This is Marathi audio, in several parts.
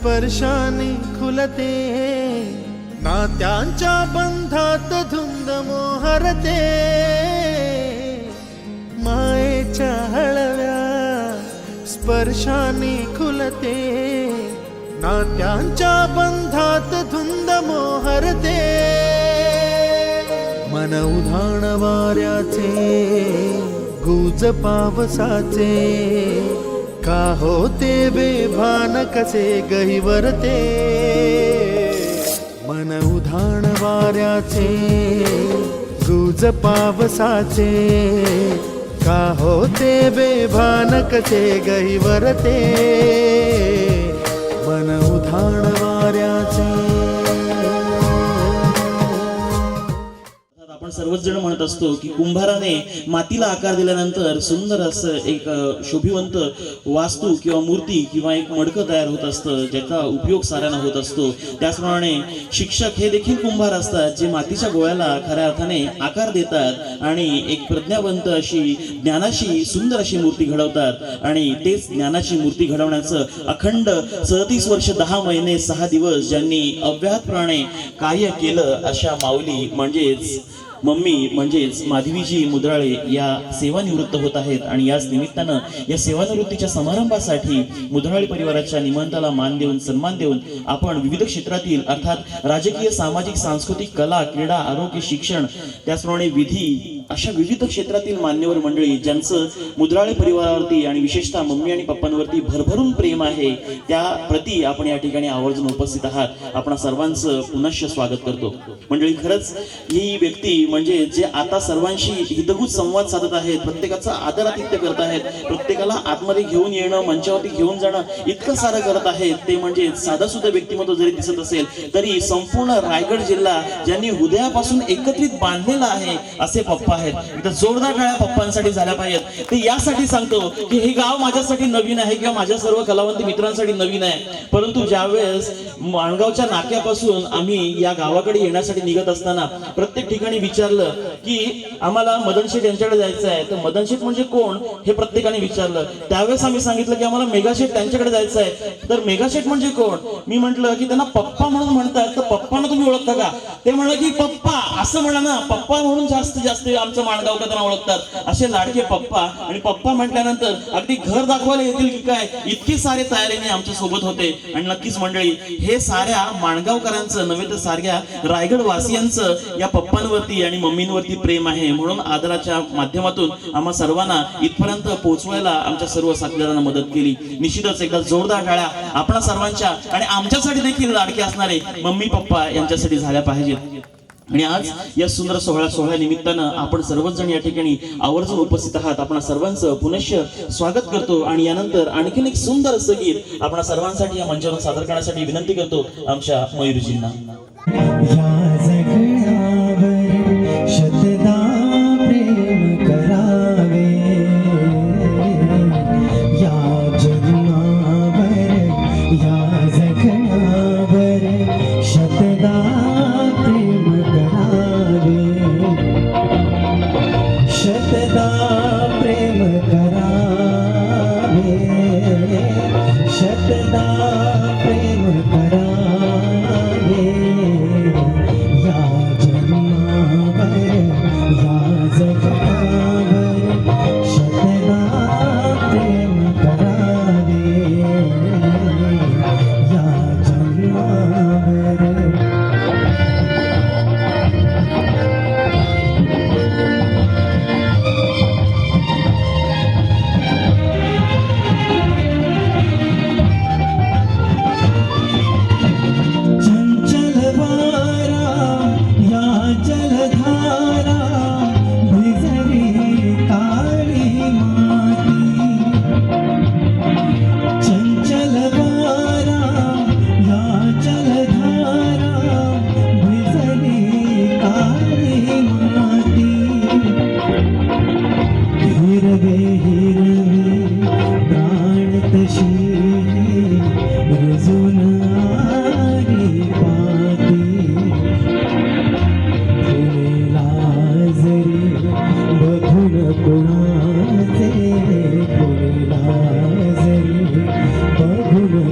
स्पर्शाने खुलते, नात्यांच्या बंधात धुंद मोहरते, मायेच्या हळव्या स्पर्शाने खुलते, नात्यांच्या बंधात धुंद मोहरते, मन उधाण वाऱ्याचे गुज पावसाचे, का होते बेभान कसे गहिवरते, मन उधाण वाऱ्याचे गुज पावसाचे, का होते बेभान कसे गहिवरते, मन उधाण वाऱ्याचे. आपण सर्वच जण म्हणत असतो की कुंभाराने मातीला आकार दिल्यानंतर सुंदर असं एक शोभिवंत वास्तू किंवा मूर्ती किंवा एक मडकं तयार होत असतं, ज्याचा उपयोग साऱ्यांना होत असतो. त्याचप्रमाणे शिक्षक हे देखील कुंभार असतात, जे मातीच्या गोळ्याला खऱ्या अर्थाने आकार देतात आणि एक प्रज्ञावंत अशी ज्ञानाची सुंदर अशी मूर्ती घडवतात. आणि तेच ज्ञानाची मूर्ती घडवण्याचं अखंड 37 वर्ष 10 महिने 6 दिवस ज्यांनी अव्याहतपणे कार्य केलं अशा माऊली म्हणजेच मम्मी म्हणजेच माधवीजी मुद्राळे या सेवानिवृत्त होत आहेत. आणि याच निमित्तानं या सेवानिवृत्तीच्या समारंभासाठी मुद्राळे परिवाराच्या निमंत्रणाला मान देऊन सन्मान देऊन आपण विविध क्षेत्रातील अर्थात राजकीय, सामाजिक, सांस्कृतिक, कला, क्रीडा, आरोग्य, शिक्षण, त्याचप्रमाणे विधी अशा विविध क्षेत्रातील मान्यवर मंडळी ज्यांचं मुद्राळे परिवारावरती आणि विशेषतः मम्मी आणि पप्पांवरती भरभरून प्रेम आहे, त्या प्रती आपण या ठिकाणी आवर्जून उपस्थित आहात. आपण सर्वांचं पुनश्च स्वागत करतो. मंडळी, खरंच ही व्यक्ती म्हणजे जे आता सर्वांशी हितगुज संवाद साधत आहेत, प्रत्येकाचा आदरातिथ्य करत आहेत, प्रत्येकाला आतमध्ये घेऊन येणं, मंचावरती घेऊन जाणं, इतकं सारं करत आहेत. ते म्हणजे साधं सुद्धा व्यक्तिमत्व जरी दिसत असेल तरी संपूर्ण रायगड जिल्हा ज्यांनी हृदयापासून एकत्रित बांधलेला आहे असे पप्पा आहेत. इथं जोरदार टाळ्या पप्पांसाठी झाल्या पाहिजेत. ते यासाठी सांगतो की हे गाव माझ्यासाठी नवीन आहे किंवा माझ्या सर्व कलावंत मित्रांसाठी नवीन आहे, परंतु ज्यावेळेस माणगावच्या नाक्यापासून आम्ही या गावाकडे येण्यासाठी निघत असताना प्रत्येक ठिकाणी विचारलं की आम्हाला मदन शेठ यांच्याकडे जायचं आहे, तर मदन शेठ म्हणजे कोण हे प्रत्येकाने विचारलं. त्यावेळेस आम्ही सांगितलं की आम्हाला मेघा शेठ त्यांच्याकडे जायचं आहे, तर मेघा शेठ म्हणजे कोण. मी म्हटलं की त्यांना पप्पा म्हणून म्हणतात, तर पप्पांना तुम्ही ओळखता का. ते म्हणलं की पप्पा असं म्हणा ना, पप्पा म्हणून जास्तीत जास्त आमचं माणगावकर त्यांना ओळखतात. असे लाडके पप्पा. आणि पप्पा म्हटल्यानंतर अगदी घर दाखवायला येतील की काय, इतके सारे तयारीने आमच्या सोबत होते. आणि नक्कीच मंडळी, हे साऱ्या माणगावकरांचं नव्हे तर साऱ्या रायगड वासियांचं या पप्पांवरती आणि मम्मींवरती प्रेम आहे. म्हणून आदराच्या माध्यमातून आम्हा सर्वांना इथपर्यंत पोहोचवायला आमच्या सर्व साथीदारांना मदत केली. निश्चितच एकदा जोरदार टाळ्या आपणा सर्वांच्या आणि आमच्यासाठी देखील लाडके असणारे मम्मी पप्पा यांच्यासाठी झाल्या पाहिजेत. आणि आज या सुंदर सोहळ्या निमित्तानं आपण सर्वच जण या ठिकाणी आवर्जून उपस्थित आहात. आपण सर्वांचं पुनश्च स्वागत करतो. आणि यानंतर आणखीन एक सुंदर असं गीत आपण सर्वांसाठी या मंचावर सादर करण्यासाठी विनंती करतो आमच्या मयूरजींना. शतदा प्रेम करावे, या जन्मावर या जगण्यावर शतदा प्रेम करावे, शतदा प्रेम करावे, शतदा प्रेम करावे, या जन्मावर या जगण्यावर शतदा प्रेम करावे, या जन्मावर.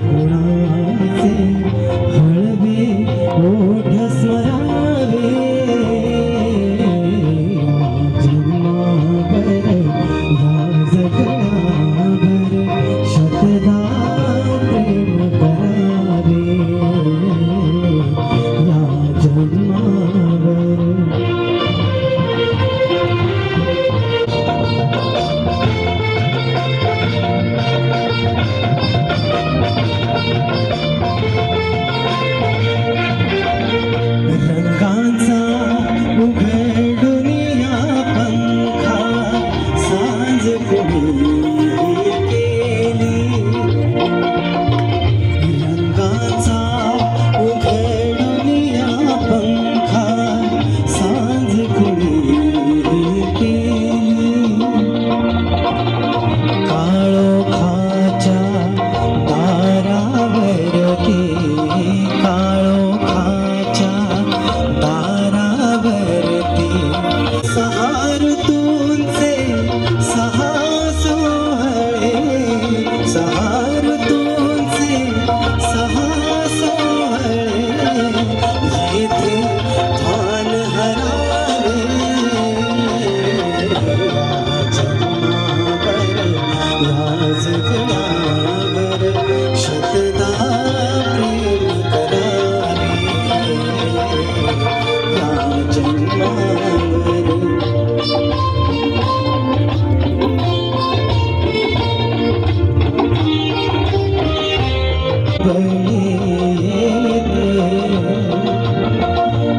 कोणाचे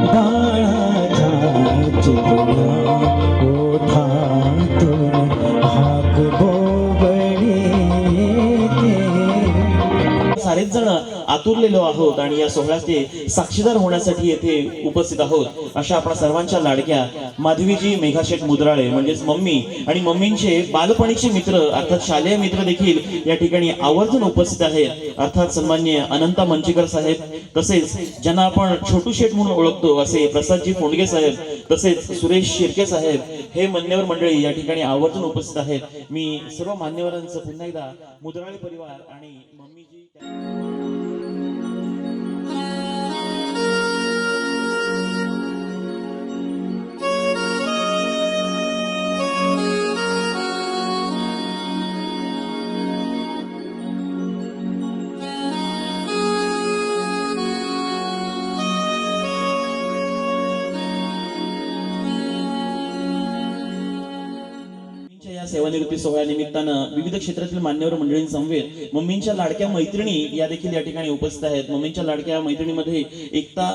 बाळाच्या चिमुकल्या ओठातून हाक बोबडे सारेच जण आतुरलेलो आहोत आणि या सोहळ्याचे साक्षीदार होण्यासाठी येथे उपस्थित आहोत अशा आपल्या सर्वांच्या लाडक्या माधवीजी मेघाशेठ मुद्राळे म्हणजेच मम्मी आणि मम्मींचे बालपणीचे मित्र अर्थात शालेय मित्र देखील या ठिकाणी आवर्जून उपस्थित आहेत अर्थात सन्माननीय अनंता मंचीकर साहेब तसेच ज्यांना आपण छोटू शेठ म्हणून ओळखतो असे प्रसादजी फोंडगे साहेब तसेच सुरेश शिर्के साहेब हे मान्यवर मंडळी या ठिकाणी आवर्जून उपस्थित आहेत मी सर्व मान्यवरांचं पुन्हा एकदा मुद्राळे परिवार आणि मम्मीजी या सेवानिवृत्ती सोहळ्यानिमित्तानं विविध क्षेत्रातील मान्यवर मंडळींसमवेत मम्मींच्या लाडक्या मैत्रिणी या देखील या ठिकाणी उपस्थित आहेत मम्मींच्या लाडक्या मैत्रिणीमध्ये एकता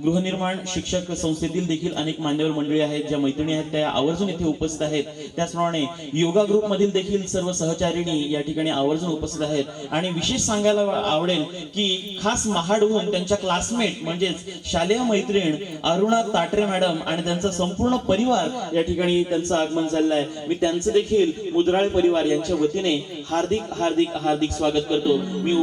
गृहनिर्माण शिक्षक संस्थेतील देखील अनेक मान्यवर मंडळी आहेत ज्या मैत्रिणी आहेत त्या आवर्जून इथे उपस्थित आहेत त्याचप्रमाणे योगा ग्रुप मधील देखील सर्व सहचारिणी या ठिकाणी आवर्जून उपस्थित आहेत आणि विशेष सांगायला आवडेल की खास महाडहून त्यांच्या क्लासमेट म्हणजेच शालेय मैत्रीण अरुणा ताटरे मॅडम आणि त्यांचा संपूर्ण परिवार या ठिकाणी त्यांचं आगमन झालेलं आहे मी त्यांचं देखील मुद्राळे परिवार यांच्या वतीने हार्दिक हार्दिक हार्दिक स्वागत करतो मी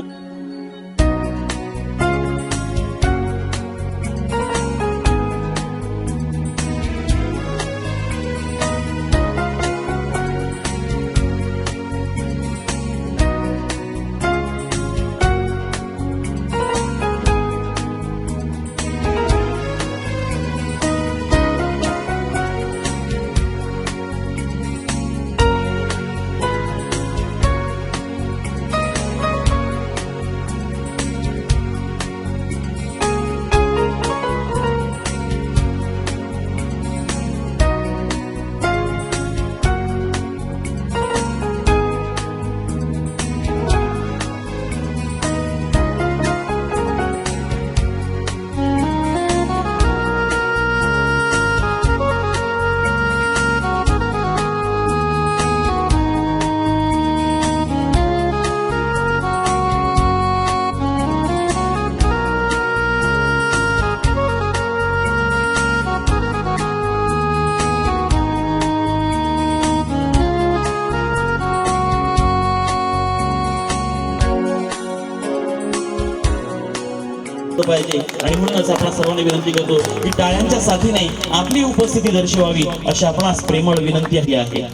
पाहिजे आणि म्हणूनच आपण सर्वांनी विनंती करतो की टाळ्यांच्या साथीने आपली उपस्थिती दर्शवावी अशी आपणास प्रेमळ विनंती आहे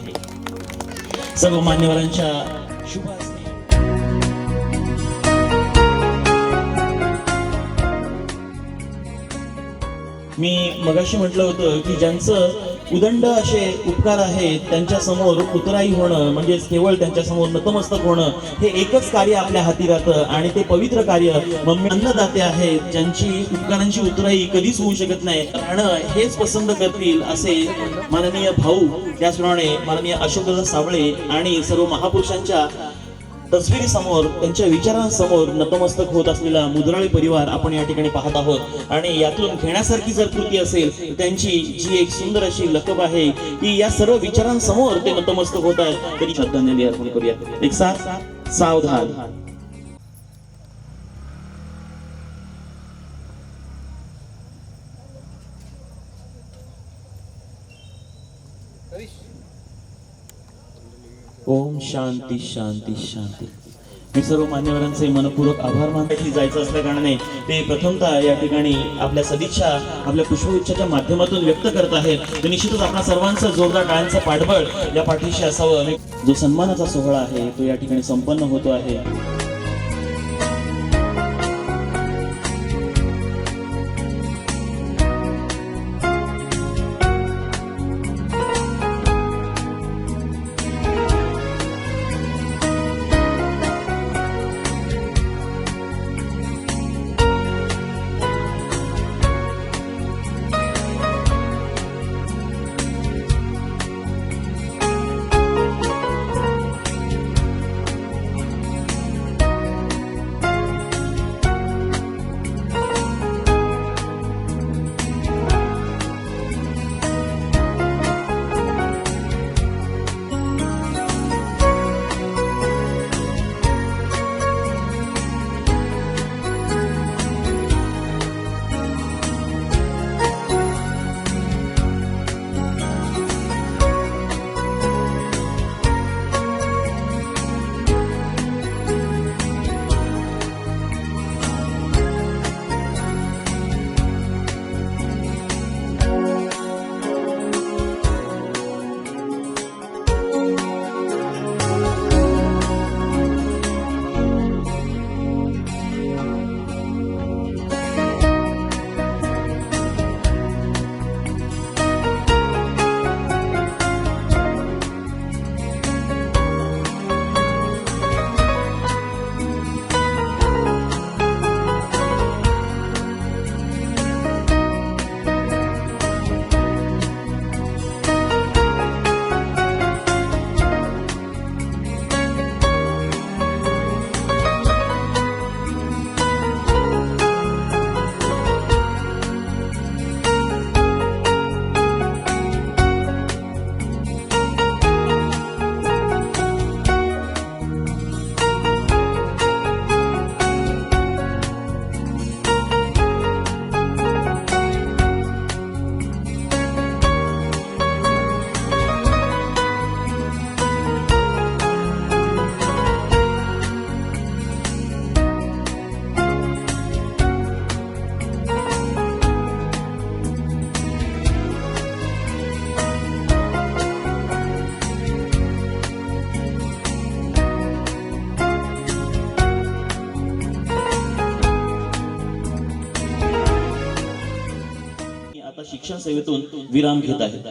सर्व मान्यवरांच्या शुभ मी मगाशी म्हटलं होतं की ज्यांचं उदंड असे उपकार आहेत त्यांच्या समोर उतराई होणं म्हणजे केवळ त्यांच्या समोर नतमस्तक होणं हे एकच कार्य आपल्या हाती राहतं आणि ते पवित्र कार्य मम्मी अन्नदाते आहेत ज्यांची उपकारांची उतराई कधीच होऊ शकत नाही राहणं हेच पसंत करतील असे माननीय भाऊ त्याचप्रमाणे माननीय अशोकदादा साबळे आणि सर्व महापुरुषांच्या तस्वीरी समोर त्यांच्या विचारांसमोर नतमस्तक होत असलेला मुद्राळे परिवार आपण या ठिकाणी पाहत आहोत आणि यातून घेण्यासारखी जर कृती असेल तर त्यांची जी एक सुंदर अशी लकब आहे की या सर्व विचारांसमोर ते नतमस्तक होत आहेत तरी श्रद्धांजली अर्पण करूया एक साथ सावधान ओम शांती शांती शांती मी सर्व मान्यवरांचे मनपूर्वक आभार मानण्यासाठी जायचं असल्या कारणाने ते प्रथमतः या ठिकाणी आपल्या सदिच्छा आपल्या पुष्पगुच्छाच्या माध्यमातून व्यक्त करत आहेत तर निश्चितच आपल्या सर्वांचं जोरदार टाळ्यांचं पाठबळ या पाठीशी असावं जो सन्मानाचा सोहळा आहे तो या ठिकाणी संपन्न होतो आहे आता शिक्षण सेवेतून विराम घेत आहेत.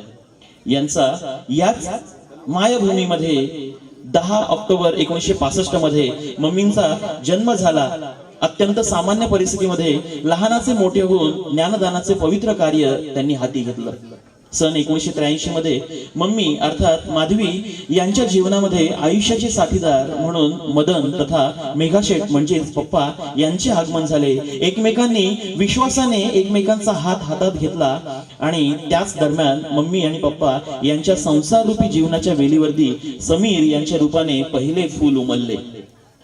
यांचा याच मायभूमीमध्ये 10 ऑक्टोबर 1965 मध्ये मम्मींचा जन्म झाला. अत्यंत सामान्य परिस्थितीमध्ये लहानाचे मोठे होऊन ज्ञानदानाचे पवित्र कार्य त्यांनी हाती घेतलं. सन 1983 मध्ये मम्मी अर्थात माधवी यांच्या जीवनामध्ये आयुष्याचे साथीदार म्हणून मदन तथा मेघाशेठ म्हणजेच पप्पा यांचे आगमन झाले. एकमेकांनी विश्वासाने एकमेकांचा हात हातात घेतला आणि त्याच दरम्यान मम्मी आणि पप्पा यांच्या संसाररूपी जीवनाच्या वेलीवरती समीर यांच्या रूपाने पहिले फूल उमलले.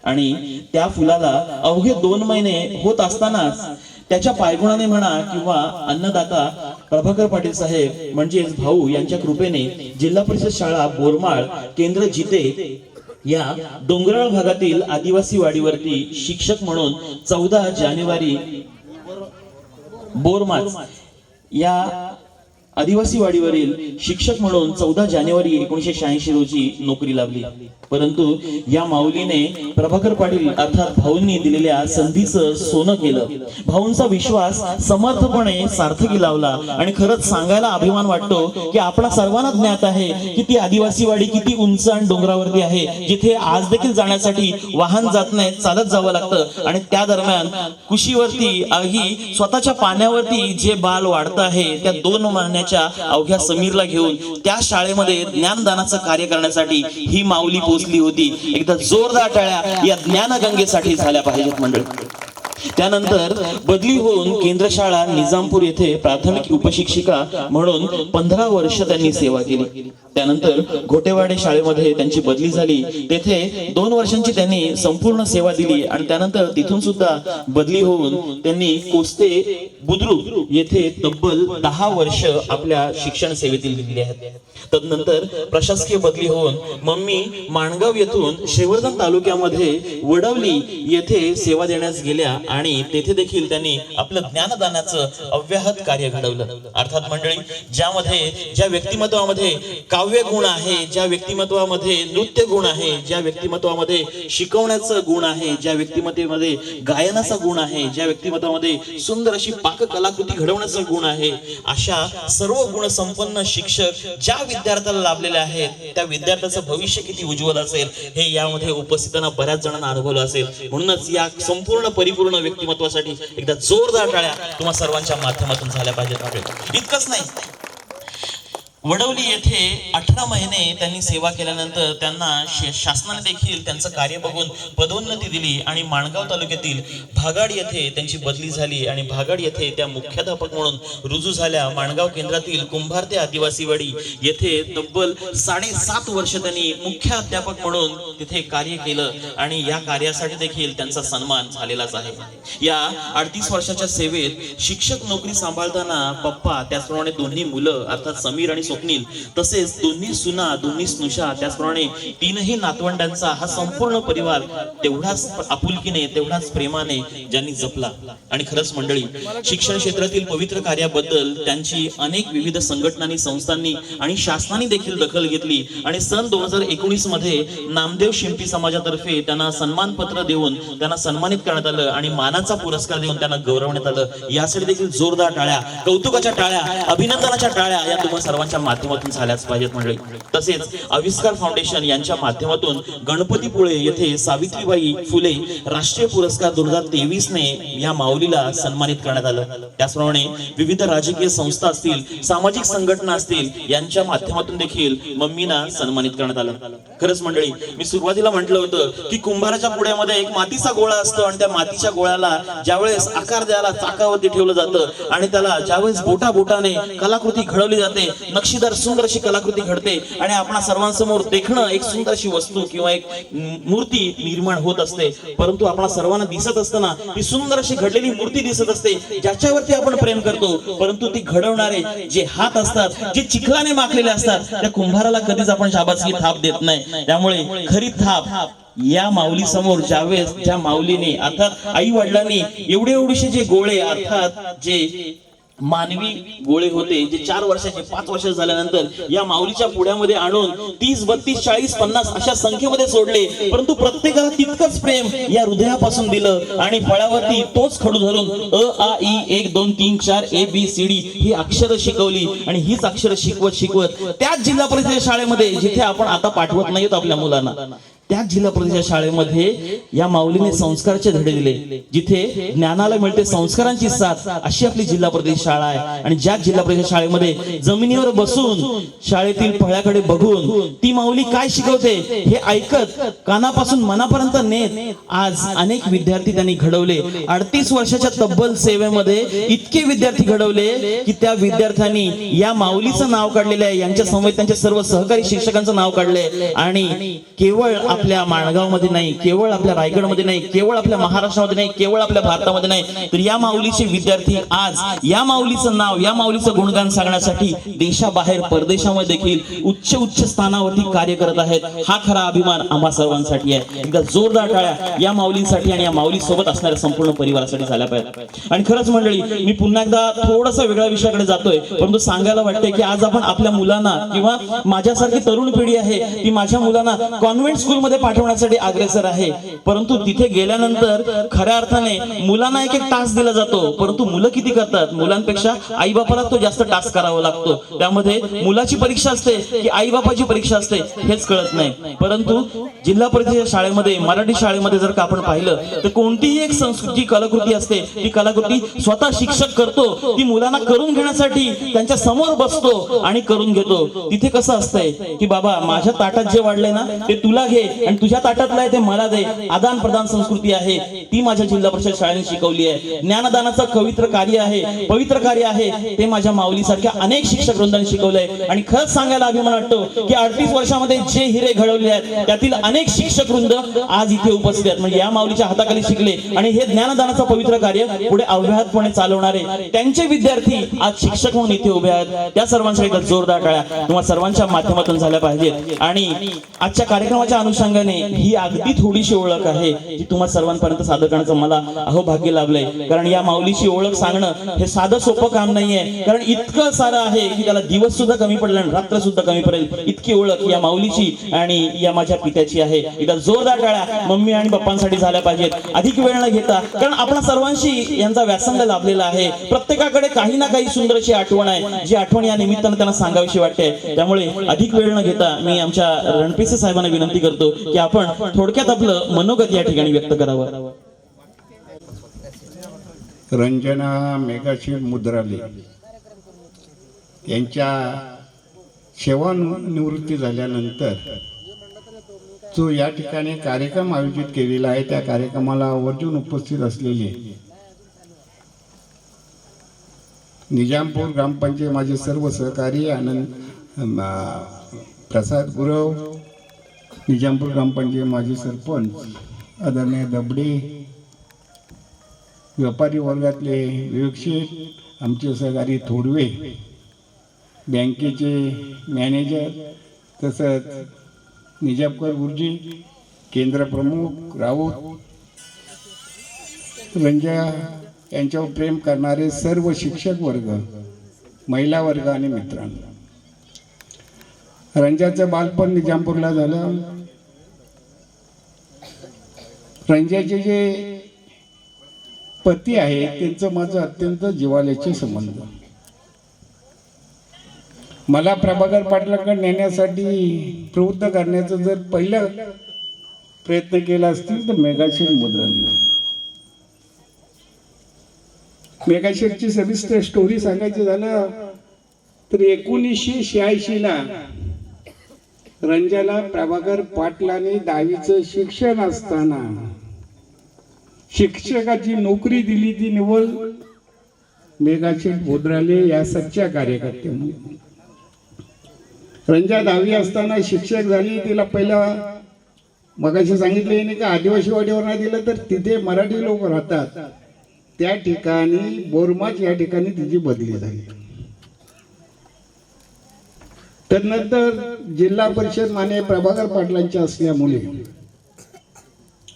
आणि त्या फुलाला अवघे 2 महिने होत असतानाच त्याच्या पायगुणाने म्हणा किंवा अन्नदाता प्रभाकर पाटील साहेब म्हणजेच भाऊ यांच्या कृपेने जिल्हा परिषद शाळा बोरमाळ केंद्र जिते या डोंगराळ भागातील आदिवासी वाडीवरती शिक्षक म्हणून 14 जानेवारी बोरमाळ या आदिवासी वाडीवरील शिक्षक म्हणून 14 जानेवारी 1986 रोजी नोकरी लागली. परंतु या माऊलीने प्रभाकर पाटील अर्थात भाऊंनी दिलेल्या संधीचं सोनं केलं. भाऊंचा विश्वास समर्थपणे सार्थकी लावला. आणि खरंच सांगायला अभिमान वाटतो की आपला सर्वांना ज्ञात आहे की ती आदिवासी वाडी किती उंच आणि डोंगरावरती आहे, जिथे आज देखील जाण्यासाठी वाहन जात नाही, चालत जावं लागतं. आणि त्या दरम्यान कुशीवरती आगी स्वतःच्या पाण्यावरती जे बाल वाढत आहे त्या 2 महिन्याच्या अवघ्या समीरला घेऊन त्या शाळेमध्ये ज्ञानदानाचं कार्य करण्यासाठी ही माऊली पोचली होती. एकदा जोरदार टाळ्या या ज्ञानगंगेसाठी झाल्या पाहिजेत मंडळी. त्यानंतर बदली होऊन केंद्र शाळा निजामपूर येथे प्राथमिक उपशिक्षिका म्हणून 15 वर्ष त्यांनी सेवा केली. त्यानंतर घोटेवाडे शाळेमध्ये त्यांची बदली झाली. तेथे 2 वर्षांची त्यांनी संपूर्ण सेवा दिली. आणि त्यानंतर तिथून सुद्धा बदली होऊन त्यांनी कोस्ते बुद्रुक येथे तब्बल 10 वर्ष आपल्या शिक्षण सेवेतील दिली आहेत. तदनंतर प्रशासकीय बदली होऊन मम्मी माणगाव येथून श्रीवर्धन तालुक्यामध्ये वडवली येथे सेवा देण्यास गेल्या आणि तेथे देखील त्यांनी आपलं ज्ञानदानाचं अव्याहत कार्य घडवलं. अर्थात मंडळी, ज्या व्यक्तिमत्वामध्ये काव्य गुण आहे, ज्या व्यक्तिमत्वामध्ये नृत्य गुण आहे, ज्या व्यक्तिमत्वामध्ये शिकवण्याचा गुण आहे, ज्या व्यक्तिमत्वामध्ये गायनाचा गुण आहे, ज्या व्यक्तिमत्वामध्ये सुंदर अशी पाककलाकृती घडवण्याचा गुण आहे, अशा सर्व गुण संपन्न शिक्षक ज्या विद्यार्थ्याला लाभलेले आहेत त्या विद्यार्थ्याचं भविष्य किती उज्ज्वल असेल हे यामध्ये उपस्थितांना बऱ्याच जणांना अनुभवलं असेल. म्हणूनच या संपूर्ण परिपूर्ण व्यक्तिमत्वासाठी एकदा जोरदार टाळ्या तुम्हा सर्वांच्या माध्यमातून झाल्या पाहिजेत. इतकंच नाही, वडवली येथे 18 महिने त्यांनी सेवा केल्यानंतर त्यांना शासनाने देखील त्यांचं कार्य बघून पदोन्नती दिली आणि माणगाव तालुक्यातील भागाड येथे त्यांची बदली झाली आणि भागाड येथे त्या मुख्याध्यापक म्हणून रुजू झाल्या. माणगाव केंद्रातील कुंभार ते आदिवासीवाडी येथे तब्बल 7.5 वर्ष त्यांनी मुख्याध्यापक म्हणून तिथे कार्य केलं आणि या कार्यासाठी देखील त्यांचा सन्मान झालेलाच आहे. या 38 वर्षाच्या सेवेत शिक्षक नोकरी सांभाळताना पप्पा, त्याचप्रमाणे दोन्ही मुलं अर्थात समीर आणि स्वप्नील, तसेच दोन्ही सुना, दोन्ही स्नुषा, त्याचप्रमाणे 3ही नातवंडांचा हा संपूर्ण परिवार तेवढाच आपुलकीने, तेवढाच प्रेमाने ज्यांनी जपला. आणि खरंच मंडळी, शिक्षण क्षेत्रातील पवित्र कार्याबद्दल त्यांची अनेक विविध संघटनांनी, संस्थांनी आणि शासनाने देखील दखल घेतली आणि सन 2019 मध्ये नामदेव शिंपी समाजातर्फे त्यांना सन्मानपत्र देऊन त्यांना सन्मानित करण्यात आलं आणि मानाचा पुरस्कार देऊन त्यांना गौरवण्यात आलं. यासाठी देखील जोरदार टाळ्या, कौतुकाच्या टाळ्या, अभिनंदनाच्या टाळ्या या तुम्हा सर्वांच्या माध्यमातून झाल्याच पाहिजेत मंडळी. तसेच आविष्कार फाउंडेशन यांच्या माध्यमातून गणपतीपुळे येथे सावित्रीबाई फुले राष्ट्रीय पुरस्कार 2023 ने या माऊलीला सन्मानित करण्यात आलं. त्याचप्रमाणे विविध राजकीय संस्था असतील, सामाजिक संघटना असतील, यांच्या माध्यमातून देखील मम्मीना सन्मानित करण्यात आलं. खरंच मंडळी, मी सुरुवातीला म्हटलं होतं की कुंभाराच्या पुढ्यामध्ये एक मातीचा गोळा असतो आणि त्या मातीच्या गोळ्याला ज्यावेळेस आकार द्यायला चाकावरती ठेवलं जातं आणि त्याला ज्यावेळेस बोटाने कलाकृती घडवली जाते, नक्षीदार सुंदर अशी कलाकृती घडते आणि आपणा सर्वांसमोर देखणं एक सुंदर अशी वस्तू किंवा एक मूर्ती निर्माण होत असते. परंतु आपणा सर्वांना दिसत असताना ती सुंदर अशी घडलेली मूर्ती दिसत असते ज्याच्यावरती आपण प्रेम करतो, परंतु ती घडवणारे जे हात असतात, जे चिखलाने माखलेले असतात, त्या कुंभाराला कधीच आपण शाबासकी थाप देत नाही. त्यामुळे खरी थाप या माऊली समोर ज्यावेळेस ज्या माऊलीने अर्थात आई वडिलांनी एवढेसे जे गोळे अर्थात जे मानवी गोळे होते जे 4 वर्षाचे 5 वर्ष झाल्यानंतर या माऊलीच्या पुढ्यामध्ये आणून 30 32 40 50 अशा संख्येमध्ये सोडले, परंतु प्रत्येकाला तितकंच प्रेम या हृदयापासून दिलं आणि फळावरती तोच खडू धरून अ आ ई 1 2 3 4 ABCD ही अक्षरं शिकवली आणि हीच अक्षरं शिकवत त्याच जिल्हा परिषद शाळेमध्ये जिथे आपण आता पाठवत नाहीत आपल्या मुलांना, त्याच जिल्हा परिषद शाळेमध्ये या माऊलीने संस्काराचे धडे दिले. जिथे ज्ञानाला मिळते संस्कारांची साथ अशी आपली जिल्हा परिषद शाळा आहे. आणि ज्या जिल्हा परिषद शाळेमध्ये जमिनीवर बसून शाळेतील फळ्याकडे बघून ती माऊली काय शिकवते हे ऐकत कानापासून मनापर्यंत नेत आज अनेक विद्यार्थी त्यांनी घडवले. 38 वर्षाच्या तब्बल सेवेमध्ये इतके विद्यार्थी घडवले की त्या विद्यार्थ्यांनी या माऊलीचं नाव काढलेलं आहे. यांच्या समवेत त्यांच्या सर्व सहकारी शिक्षकांचं नाव काढलंय. आणि केवळ आपल्या माणगावमध्ये नाही, केवळ आपल्या रायगडमध्ये नाही, केवळ आपल्या महाराष्ट्रामध्ये नाही, केवळ आपल्या भारतामध्ये नाही, तर या माऊलीचे विद्यार्थी आज या माऊलीचं नाव, या माऊलीचं गुणगान सांगण्यासाठी देशाबाहेर परदेशामध्ये देखील उच्च स्थानावरती कार्य करत आहेत. हा खरा अभिमान आम्हा सर्वांसाठी आहे. एकदा जोरदार टाळ्या या माऊलींसाठी आणि या माऊली सोबत असणाऱ्या संपूर्ण परिवारासाठी झाल्या पाहिजेत. आणि खरंच मंडळी, मी पुन्हा एकदा थोडासा वेगळ्या विषयाकडे जातोय, परंतु सांगायला वाटतंय की आज आपण आपल्या मुलांना किंवा माझ्यासारखी तरुण पिढी आहे ती माझ्या मुलांना कॉन्व्हेंट स्कूल मध्ये पाठवण्यासाठी अग्रेसर आहे. परंतु तिथे गेल्यानंतर खऱ्या अर्थाने मुलांना एक टास्क दिला जातो, परंतु मुलं किती करतात? मुलांपेक्षा आई बापाला तो जास्त टास्क करावा लागतो. त्यामध्ये मुलाची परीक्षा असते की आई बापाची परीक्षा असते हेच कळत नाही. परंतु जिल्हा परिषद शाळेमध्ये, मराठी शाळेमध्ये जर का आपण पाहिलं तर कोणतीही एक संस्कृती कलाकृती असते, ती कलाकृती स्वतः शिक्षक करतो, ती मुलांना करून घेण्यासाठी त्यांच्या समोर बसतो आणि करून घेतो. तिथे कसं असतंय की बाबा माझ्या ताटात जे वाढलंय ना ते तुला घे आणि तुझ्या ताटातलं आहे ते मला दे. आदान प्रदान संस्कृती आहे ती माझ्या जिल्हा परिषद शाळेने शिकवली आहे. ज्ञानदानाचं पवित्र कार्य आहे ते माझ्या माऊलीसारख्या अनेक शिक्षक वृंदांनी शिकवलंय. आणि खरंच सांगायला अभिमान वाटतो की 38 वर्षामध्ये जे हिरे घडवले आहेत त्यातील अनेक शिक्षक वृंद आज इथे उपस्थित आहेत. म्हणजे या माऊलीच्या हाताखाली शिकले आणि हे ज्ञानदानाचं पवित्र कार्य पुढे अव्याहतपणे चालवणारे त्यांचे विद्यार्थी आज शिक्षक म्हणून इथे उभे आहेत. त्या सर्वांसाठी जोरदार टाळ्या तुम्हा सर्वांच्या माध्यमातून झाल्या पाहिजेत. आणि आजच्या कार्यक्रमाच्या अनुषंगाने ही अगदी थोडीशी ओळख आहे जी तुम्हा सर्वांपर्यंत सादर करण्याचं मला अहोभाग्य लाभलंय. कारण या माऊलीची ओळख सांगणं हे साधं सोपं काम नाहीये, कारण इतकं सारं आहे की त्याला दिवस सुद्धा कमी पडला आणि रात्र सुद्धा कमी पडेल इतकी ओळख या माऊलीची आणि या माझ्या पित्याची आहे. एकदा जोरदार टाळ्या मम्मी आणि पप्पांसाठी झाल्या पाहिजेत. अधिक वेळ न घेता, कारण आपल्या सर्वांशी यांचा व्यासंग लाभलेला आहे. प्रत्येकाकडे काही ना काही सुंदर अशी आठवण आहे, जी आठवण या निमित्तानं त्यांना सांगावीशी वाटते. त्यामुळे अधिक वेळ न घेता मी आमच्या रणपिसे साहेबांना विनंती करतो की आपण थोडक्यात आपलं मनोगत या ठिकाणी व्यक्त करावं. रंजना मेघाशील मुद्राले यांच्या सेवानिवृत्ती झाल्यानंतर जो या ठिकाणी कार्यक्रम आयोजित केलेला आहे त्या कार्यक्रमाला आवर्जून उपस्थित असलेले निजामपूर ग्रामपंचायत माझे सर्व सहकारी आनंद प्रसाद गुरव, निजामपूर ग्रामपंचायत माजी सरपंच आदरणीय दबडे, व्यापारी वर्गातले विवेक शेठ, आमचे सहकारी थोडवे, बँकेचे मॅनेजर, तसंच निजामकर गुरुजी, केंद्र प्रमुख राऊत, रंजा यांच्यावर प्रेम करणारे सर्व शिक्षक वर्ग, महिला वर्ग आणि मित्रांनो, रंजाचं बालपण निजामपूरला झालं. रंजाचे जे पती आहेत त्यांचं माझं अत्यंत जिव्हाळ्याचे संबंध. मला प्रभाकर पाटलांकडे नेण्यासाठी प्रवृत्त करण्याचा जर पहिला प्रयत्न केला असतील तर मेघाशील मुद्राने. मेघाशीलची सविस्तर स्टोरी सांगायची झालं तर 1986ला रंजाला प्रभाकर पाटलाने 10वीचं शिक्षण असताना शिक्षकाची नोकरी दिली. ती निवड मेघाशील मुद्राले या सच्च्या कार्यकर्त्यामुळे. रंजा 10वी असताना शिक्षक झाली. तिला पहिला मगाशी सांगितले नाही का आदिवासी वाडीवर नाही दिलं तर तिथे मराठी लोक राहतात त्या ठिकाणी बोरमाच या ठिकाणी तिची बदली झाली. त्यानंतर जिल्हा परिषद मान्य प्रभाकर पाटलांच्या असल्यामुळे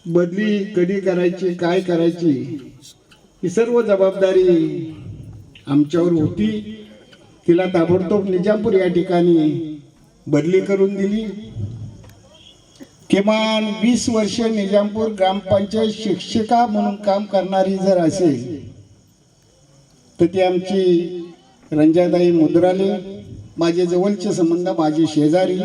बदली कधी करायची काय करायची ही सर्व जबाबदारी आमच्यावर होती, तिला ताबडतोब निजामपूर या ठिकाणी बदली करून दिली. किमान 20 वर्ष निजामपूर ग्रामपंचायत शिक्षिका म्हणून काम करणारी जर असेल तर ती आमची रंजाताई मुद्राले, माझे जवळचे संबंध, माझे शेजारी.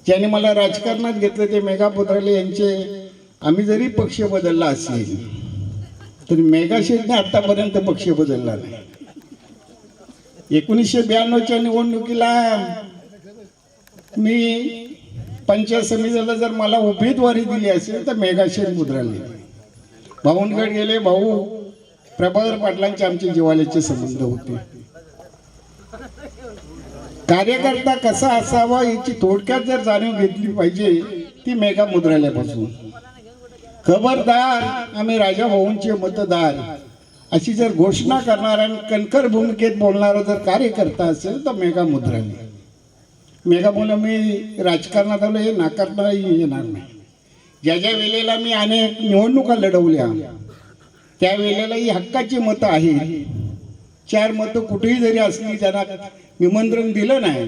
ज्याने मला राजकारणात घेतलं ते मेघा मुद्राले यांचे. आम्ही जरी पक्ष बदलला असेल तरी मेघा शेठने आतापर्यंत पक्ष बदलला नाही. 1992च्या निवडणुकीला मी पंचायत समितीला जर मला उमेदवारी दिली असेल तर मेघा शेठ मुद्राले. भाऊंगड गेले, भाऊ प्रभाकर पाटलांचे आमचे जिव्हाळ्याचे संबंध होते. कार्यकर्ता कसा असावा याची थोडक्यात जर जाणीव घेतली पाहिजे ती मेघा मुद्रालयापासून. खबरदार आम्ही राजा भाऊंचे मतदार अशी जर घोषणा करणारा आणि कणखर भूमिकेत बोलणारा जर कार्यकर्ता असेल तर मेघा मुद्रालय. मेघा मुलं मी राजकारणात आलो हे नाकारता येणार नाही. ज्या ज्या वेळेला मी अनेक निवडणुका लढवल्या त्या वेळेला ही हक्काची मतं आहेत. 4 मतं कुठेही जरी असली, त्यांना निमंत्रण दिलं नाही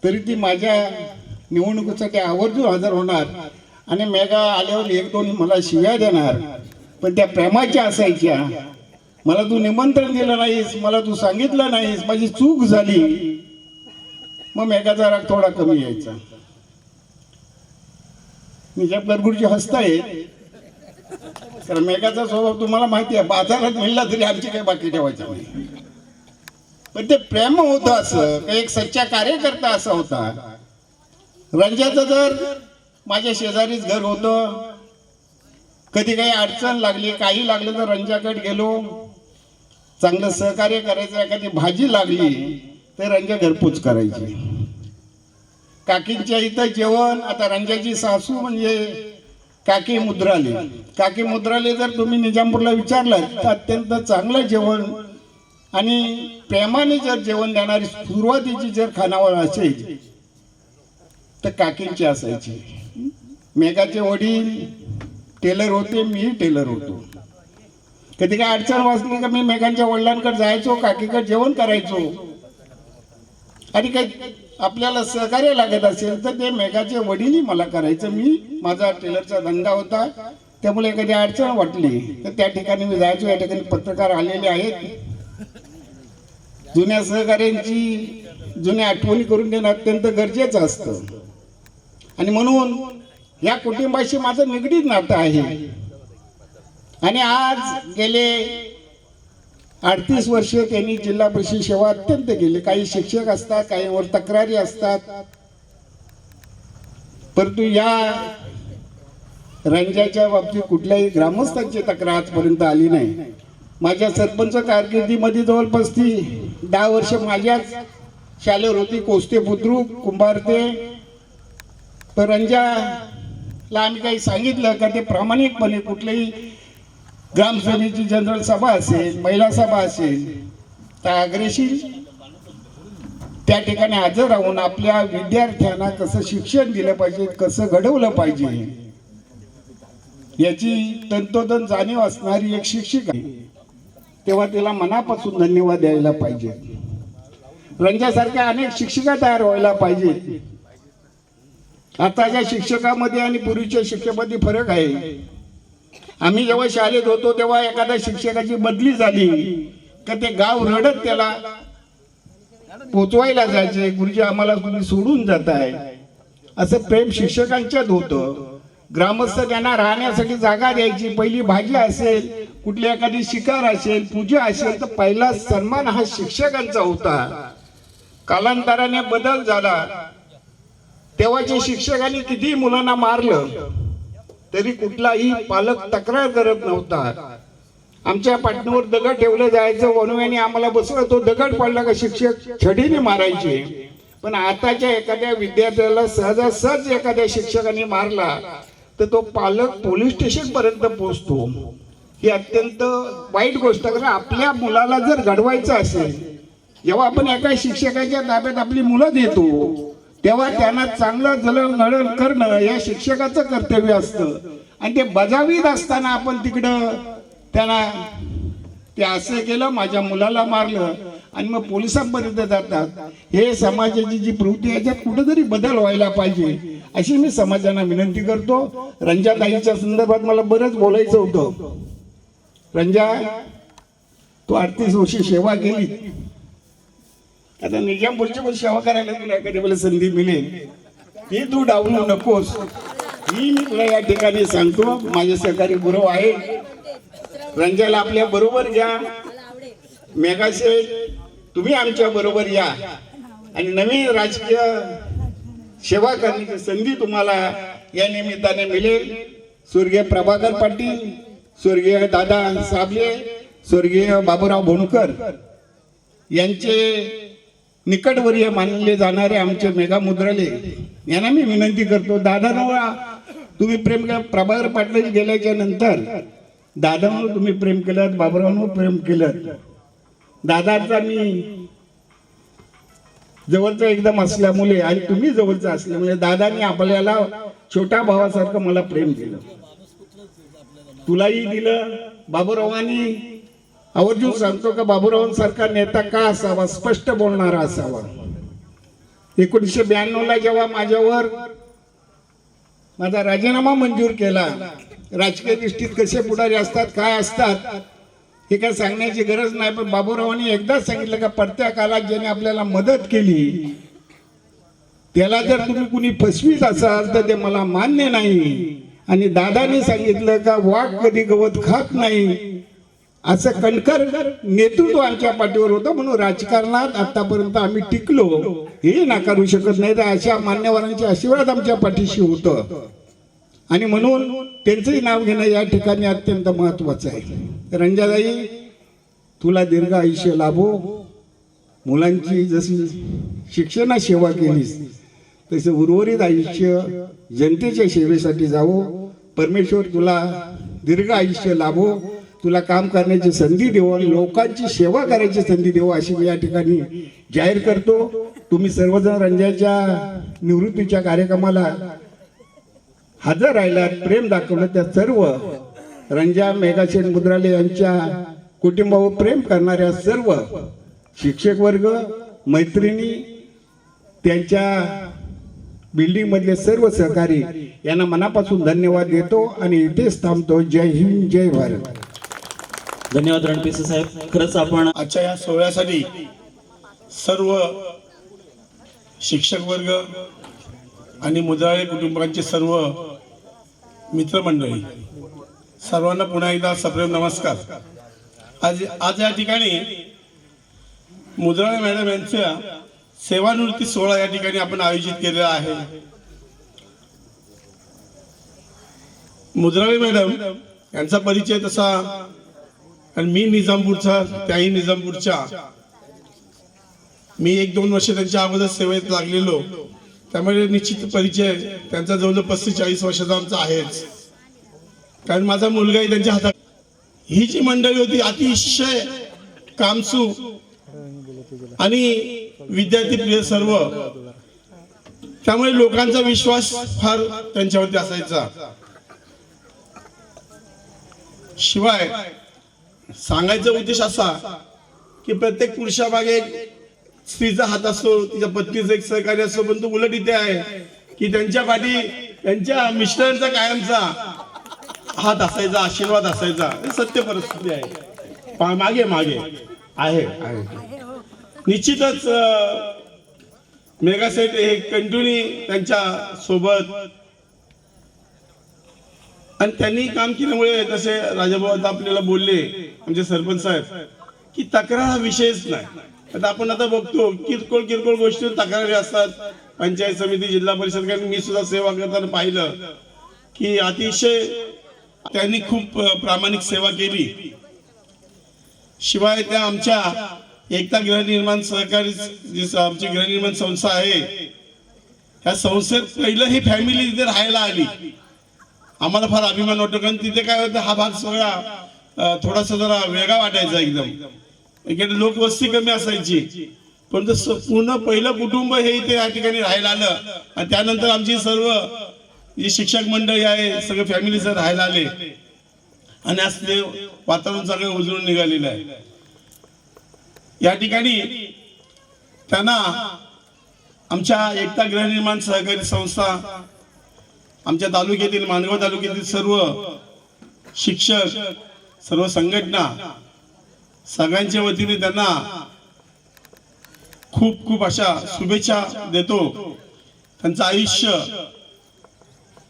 तरी ती माझ्या निवडणुकीसाठी आवर्जून हजर होणार आणि मेघा आल्यावर 1-2 मला शिव्या देणार, पण त्या प्रेमाच्या असायच्या. मला तू निमंत्रण दिलं नाहीस, मला तू सांगितलं नाहीस, माझी चूक झाली, मग मेघाचा राग थोडा कमी यायचा. निजामपूर गुरुजी हसतायत कारण मेघाचा स्वभाव तुम्हाला माहिती आहे. बाजारात मिळला तरी आमची काही बाकी ठेवायचं नाही, पण ते प्रेम होतं असं, काही एक सच्चा कार्यकर्ता असा होता. रंजाचं जर माझ्या शेजारीच घर होतं, कधी काही अडचण लागली, काही लागलं तर रंजाकडे गेलो, चांगलं सहकार्य करायचं. एखादी भाजी लागली तर रंजा घरपोच करायची. काकींच्या इथं जेवण, आता रंजाची सासू म्हणजे काकी मुद्राले. काकी मुद्राले जर तुम्ही निजामपूरला विचारलं तर अत्यंत चांगलं जेवण आणि प्रेमाने जर जेवण देणारी सुरुवातीची जर खानावळ असेल तर काकींची असायची. मेघाचे वडील टेलर होते, मी टेलर होतो. कधी काय अडचण वाचली का मी मेघांच्या वडिलांकडे जायचो, काकीकडे जेवण करायचो. आणि काही आपल्याला सहकार्य लागत असेल तर ते मेघाचे वडीलही मला करायचं. मी माझा टेलरचा धंदा होता, त्यामुळे एखादी अडचण वाटली तर त्या ठिकाणी मी जायचो. या ठिकाणी पत्रकार आलेले आहेत, जुन्या सहकार्यांची जुन्या आठवणी करून देणं अत्यंत गरजेचं असतं. आणि म्हणून या कुटुंबाशी माझं निगडीत नातं आहे. आणि आज गेले 38 वर्ष त्यांनी जिल्हा परिषद सेवा अत्यंत केली. काही शिक्षक असतात, काहीवर तक्रारी असतात, परंतु या रंजाच्या बाबतीत कुठल्याही ग्रामस्थांची तक्रार आजपर्यंत आली नाही. माझ्या सरपंच कारकिर्दीमध्ये जवळपास ती 10 वर्ष माझ्याच शाळेवर होती, कोस्ते बुद्रुक कुंभारते. तर रंजाला आम्ही काही सांगितलं का ते प्रामाणिकपणे कुठल्याही ग्रामसभेची जनरल सभा असेल, महिला सभा असेल तर अग्रेशीर त्या ठिकाणी हजर राहून आपल्या विद्यार्थ्यांना कसं शिक्षण दिलं पाहिजे, कसं घडवलं पाहिजे याची तंतोतंत जाणीव असणारी एक शिक्षिका आहे. तेव्हा तिला मनापासून धन्यवाद द्यायला पाहिजे. रंजासारख्या अनेक शिक्षिका तयार व्हायला पाहिजे. आताच्या शिक्षकामध्ये आणि पूर्वीच्या शिक्षकामध्ये फरक आहे. आम्ही जेव्हा शाळेत होतो तेव्हा एखाद्या शिक्षकाची बदली झाली का ते गाव रडत त्याला पोचवायला जायचे, गुरुजी आम्हाला तुम्ही सोडून जात आहे, असं प्रेम शिक्षकांच्यात होतं. ग्रामस्थ त्यांना राहण्यासाठी जागा द्यायची. पहिली भाजी असेल, कुठली एखादी शिकार असेल, पूजा असेल तर पहिला सन्मान हा शिक्षकांचा होता. कालांतराने बदल झाला. तेव्हाच्या शिक्षकांनी किती मुलांना मारलं तरी कुठलाही पालक तक्रार करत नव्हता. आमच्या पाठणीवर दगड ठेवलं जायचं, वणव्याने आम्हाला बसवलं, तो दगड पडला का शिक्षक छडीने मारायचे. पण आताच्या एखाद्या विद्यार्थ्याला सहजासहज एखाद्या शिक्षकाने मारला तर तो पालक पोलीस स्टेशन पर्यंत पोहोचतो. ही अत्यंत वाईट गोष्ट. कारण आपल्या मुलाला जर घडवायचं असेल, जेव्हा आपण एका शिक्षकाच्या ताब्यात आपली मुलं देतो तेव्हा त्यांना चांगलं जडणघडण करणं या शिक्षकाचं कर्तव्य असतं. आणि ते बजावीत असताना आपण तिकडं त्यांना ते असं केलं, माझ्या मुलाला मारलं आणि मग पोलिसांपर्यंत जातात. हे समाजाची जी प्रवृत्ती आहे याच्यात कुठेतरी बदल व्हायला पाहिजे अशी मी समाजाला विनंती करतो. रंजाताईच्या संदर्भात मला बरंच बोलायचं होतं. रंजा, तू 38 वर्षी सेवा केली, आता निजामपूरची पण सेवा करायला तुला कधी मला संधी मिळेल, ही तू डावलू नकोस, ही मी तुला या ठिकाणी सांगतो. माझे सहकारी गुरु आहे, रंजाला आपल्या बरोबर घ्या. मेघाशेठ, तुम्ही आमच्या बरोबर या आणि नवीन राजकीय सेवा करण्याची संधी तुम्हाला या निमित्ताने मिळेल. स्वर्गीय प्रभाकर पाटील, स्वर्गीय दादा साबले, स्वर्गीय बाबूराव भोणकर यांचे निकटवर्य मानले जाणारे आमचे मेघा मुद्राले यांना मी विनंती करतो, दादांवर तुम्ही प्रेम केलं. प्रभाकर पाटील गेल्याच्या नंतर दादांवर तुम्ही प्रेम केलं, बाबूरावांवर प्रेम केलं. दादाचा मी जवळचा एकदम असल्यामुळे आणि तुम्ही जवळचा असल्यामुळे दादांनी आपल्याला छोट्या भावासारखं मला प्रेम केलं, तुलाही दिलं. बाबूरावांनी आवर्जून सांगतो का बाबूरावांसारखा नेता का असावा, स्पष्ट बोलणारा असावा. 1992 ला जेव्हा माझ्यावर माझा राजीनामा मंजूर केला, राजकीय दृष्टीत कसे पुढारी असतात, काय असतात हे काय सांगण्याची गरज नाही, पण बाबूरावांनी एकदाच सांगितलं का पडत्या काळात ज्याने आपल्याला मदत केली त्याला जर तुम्ही कुणी फसवीत असाल तर ते मला मान्य नाही. आणि दादाने सांगितलं का वाघ कधी गवत खात नाही, असं कणकर नेतृत्व आमच्या पाठीवर होतं. म्हणून राजकारणात आतापर्यंत आम्ही टिकलो हे नाकारू शकत नाही. तर अशा मान्यवरांचे आशीर्वाद आमच्या पाठीशी होतं आणि म्हणून त्यांचंही नाव घेणं या ठिकाणी अत्यंत महत्वाचं आहे. रंजाताई, तुला दीर्घ आयुष्य लाभो. मुलांची जशी शिक्षणात सेवा केलीस तसे उर्वरित आयुष्य जनतेच्या सेवेसाठी जावो. परमेश्वर तुला दीर्घ आयुष्य लाभो, तुला काम करण्याची संधी देवो, लोकांची सेवा करायची संधी देवो अशी मी या ठिकाणी जाहीर करतो. तुम्ही सर्वजण रंजाच्या निवृत्तीच्या कार्यक्रमाला हजर राहिलात, प्रेम दाखवलं, त्या सर्व रंजा मेघाशेठ मुद्राले यांच्या कुटुंबावर प्रेम करणाऱ्या सर्व शिक्षक वर्ग, मैत्रिणी, त्यांच्या बिल्डिंग मधले सर्व सहकारी यांना मनापासून धन्यवाद देतो आणि इथेच थांबतो. जय हिंद, जय भारत. धन्यवाद रणपिसे साहेब. खरंच आपण आजच्या या सोहळ्यासाठी सर्व शिक्षक वर्ग आणि मुद्राळे कुटुंबांचे सर्व मित्रमंडळी सर्वांना पुन्हा एकदा सप्रेम नमस्कार. आज या ठिकाणी मुद्राळे मॅडम यांच्या सेवानिवृत्ती सोहळा या ठिकाणी आपण आयोजित केलेला आहे. मुद्राळे मॅडम यांचा परिचय तसा, आणि मी निजामपूरचा, त्याही निजामपूरच्या. मी 1-2 वर्ष त्यांच्या अगोदर सेवेत लागलेलो, त्यामुळे निश्चित परिचय त्यांचा जवळजवळ 35-40 वर्षाचा आमचा आहेच. कारण माझा मुलगाही त्यांच्या हातात. ही जी मंडळी होती अतिशय कामसू आणि विद्यार्थी प्रिय सर्व, त्यामुळे लोकांचा विश्वास फार त्यांच्यावरती असायचा. शिवाय सांगायचा उद्देश असा की प्रत्येक पुरुषामागे एक स्त्रीचा हात असतो, तिच्या पत्नीचा एक सहकार्य असतो, पण तो उलट इथे आहे की त्यांच्या पाठी त्यांच्या मिस्टरांचा कायमचा हात असायचा, आशीर्वाद असायचा. हे सत्य परिस्थिती आहे, मागे मागे आहे. निश्चितच मेघासेठ हे कंटिन्यू त्यांच्या सोबत, आणि त्यांनी काम केल्यामुळे जसे राजाभाऊ आता आपल्याला बोलले म्हणजे सरपंच साहेब की तक्रार हा विषयच नाही. आता आपण आता बघतो किरकोळ किरकोळ गोष्टी तक्रारी असतात. पंचायत समिती, जिल्हा परिषद, कारण मी सुद्धा सेवा करताना पाहिलं की अतिशय त्यांनी खूप प्रामाणिक सेवा केली. शिवाय त्या आमच्या एकता गृहनिर्माण सहकारी जी आमची गृहनिर्माण संस्था आहे, ह्या संस्थेत पहिलं ही फॅमिली तिथे राहायला आली. आम्हाला फार अभिमान वाटतो, कारण तिथे काय होतं, हा भाग सगळा थोडासा जरा वेगळा वाटायचा एकदम. इकडे लोकवस्ती कमी असायची, पण पूर्ण पहिलं कुटुंब हे इथे या ठिकाणी राहायला आलं. आणि त्यानंतर आमची सर्व जी शिक्षक मंडळी आहे सगळे फॅमिली सर राहायला आले. आणि आज ते वातावरण सगळं उजळून निघालेलं आहे. या ठिकाणी त्यांना आमच्या एकता गृहनिर्माण सहकारी संस्था, आमच्या तालुक्यातील माणगाव तालुक्यातील सर्व शिक्षक, सर्व संघटना सगळ्यांच्या वतीने त्यांना खूप खूप अशा शुभेच्छा देतो. त्यांचं आयुष्य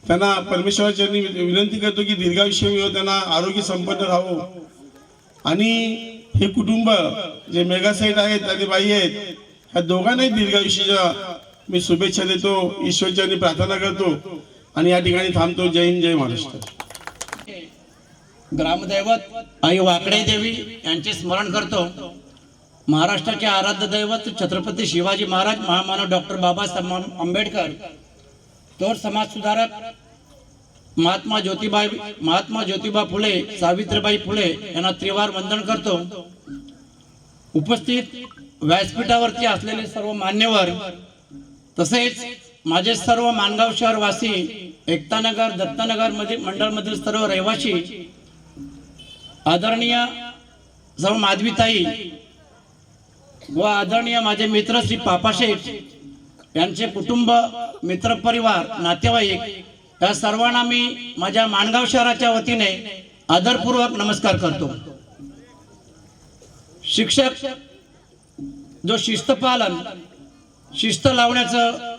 त्यांना परमेश्वराच्या विनंती करतो की दीर्घायुष्य मिळो, त्यांना आरोग्य संपन्न राहावं. आणि हे कुटुंब जे मेगासाईट आहेत आणि बाई आहेत, ह्या दोघांनाही दीर्घायुष्याच्या मी शुभेच्छा देतो, ईश्वरचरणी प्रार्थना करतो आणि या ठिकाणी थांबतो. जय हिंद, जय महाराष्ट्र. ग्रामदैवत आई वाकडे देवी यांचे स्मरण करतो. महाराष्ट्राचे आराध्य दैवत छत्रपती शिवाजी महाराज, महामानव डॉक्टर बाबासाहेब आंबेडकर, थोर समाज सुधारक महात्मा ज्योतिबा फुले, सावित्रीबाई फुले यांना त्रिवार वंदन करतो. उपस्थित व्यासपीठावरती असलेले सर्व मान्यवर, तसेच माझे सर्व माणगाव शहर वासी, एकतानगर, दत्तनगर मंडळमधील सर्व रहिवासी, आदरणीय सर्व माधवीताई व आदरणीय माझे मित्र श्री पापाशेठ यांचे कुटुंब, मित्रपरिवार, नातेवाईक या सर्वांना मी माझ्या माणगाव शहराच्या वतीने आदरपूर्वक नमस्कार करतो. शिक्षक जो शिस्तपालन, शिस्त लावण्याचं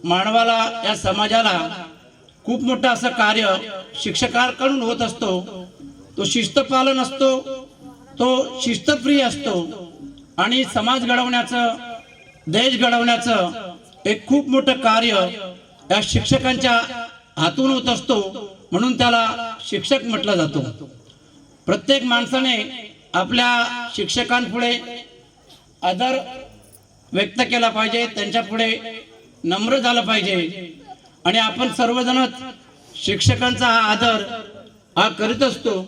मानवाला, या समाजाला खूप मोठं असं कार्य शिक्षकांकडून होत असतो. तो शिस्तपालन असतो, तो शिस्तप्रिय असतो आणि समाज घडवण्याचं, देश घडवण्याचं एक खूप मोठं कार्य या शिक्षकांच्या हातून होत असतो. म्हणून त्याला शिक्षक म्हटलं जातो. प्रत्येक माणसाने आपल्या शिक्षकांपुढे आदर व्यक्त केला पाहिजे, त्यांच्यापुढे नम्र झालं पाहिजे. आणि आपण सर्वजण शिक्षकांचा हा आदर हा करीत असतो.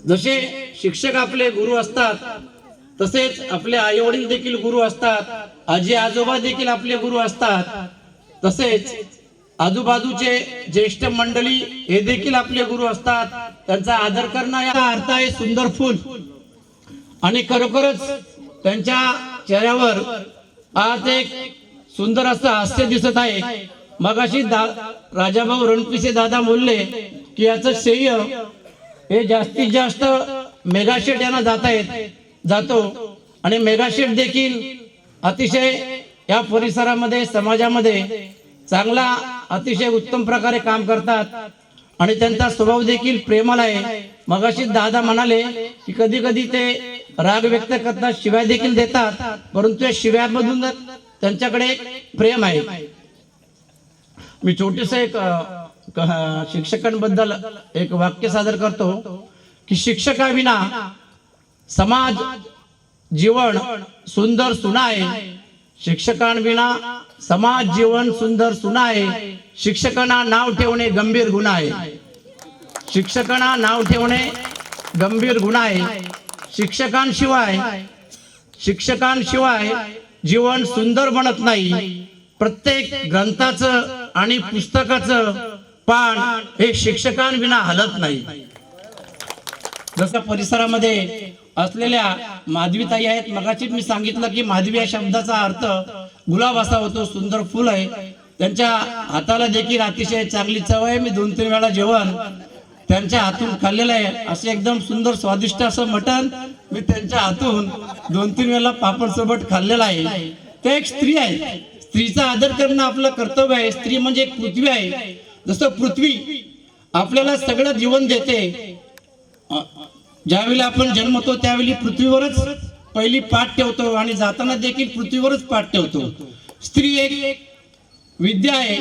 जसे शिक्षक आपले गुरु असतात, तसेच आपले आई वडील देखील गुरु असतात, आजी आजोबा देखील आपले गुरु असतात, तसेच आजूबाजूचे ज्येष्ठ मंडळी हे देखील आपले गुरु असतात. त्यांचा आदर करणं या अर्थ आहे सुंदर फूल. आणि खरोखरच त्यांच्या चेहऱ्यावर आज एक सुंदर असं हास्य दिसत आहे. मगाशी राजाभाऊ रणपिसे दादा बोलले की याचं श्रेय हे जास्तीत जास्त मेगाशेठ यांना जातो. आणि मेगाशेठ देखील अतिशय या परिसरामध्ये, समाजामध्ये चांगला, अतिशय उत्तम प्रकारे काम करतात आणि त्यांचा स्वभाव देखील प्रेमळ आहे. मगाशी दादा म्हणाले की कधी कधी ते राग व्यक्त करतात, शिव्या देखील देतात, परंतु या शिव्यामधून त्यांच्याकडे प्रेम आहे. मी छोटेस एक शिक्षकांबद्दल एक वाक्य सादर करतो की शिक्षकाविना समाज जीवन सुंदर सुनाय, शिक्षकांविना समाज जीवन सुंदर सुनाय, शिक्षकांना नाव ठेवणे गंभीर गुन्हा आहे. शिक्षकांना नाव ठेवणे गंभीर गुन्हा आहे. शिक्षकांशिवाय जीवन सुंदर बनत नाही. प्रत्येक ग्रंथाचं आणि पुस्तकाचं पान हे शिक्षकांविना हलत नाही. जसं परिसरामध्ये असलेल्या माधवीताई आहेत, मगाशी मी सांगितलं की माधवी या शब्दाचा अर्थ गुलाब असा होतो, सुंदर फुल आहे. त्यांच्या हाताला देखील अतिशय चांगली चव आहे. मी 2-3 वेळा जेवण त्यांच्या हातून खाल्लेलं आहे. असे एकदम सुंदर स्वादिष्ट असं मटण मी त्यांच्या हातून 2-3 वेळा पापड सोबत खाल्लेलं आहे. ते एक स्त्री आहे. स्त्रीचा आदर करणं आपलं कर्तव्य आहे. स्त्री म्हणजे एक पृथ्वी आहे. जसं पृथ्वी आपल्याला सगळं जीवन देते, ज्यावेळी आपण जन्मतो त्यावेळी पृथ्वीवरच पहिली पाठ ठेवतो आणि जाताना देखील पृथ्वीवरच पाठ ठेवतो. स्त्री एक विद्या आहे,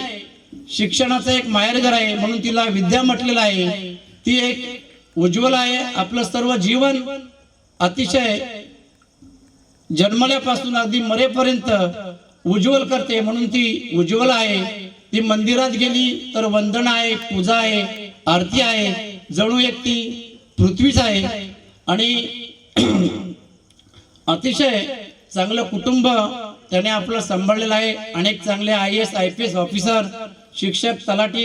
शिक्षणाचं एक माहेरघर आहे, म्हणून तिला विद्या म्हटलेलं आहे. ती एक उज्ज्वल आहे. आपलं सर्व जीवन अतिशय जन्मल्यापासून अगदी मरेपर्यंत उज्ज्वल करते, म्हणून ती उज्ज्वल आहे. ती मंदिरात गेली तर वंदना आहे, पूजा आहे, आरती आहे, जणू एक ती पृथ्वीच आहे. आणि अतिशय चांगलं कुटुंब त्याने आपलं सांभाळलेलं आहे. अनेक चांगले IAS IPS ऑफिसर, शिक्षक, तलाठी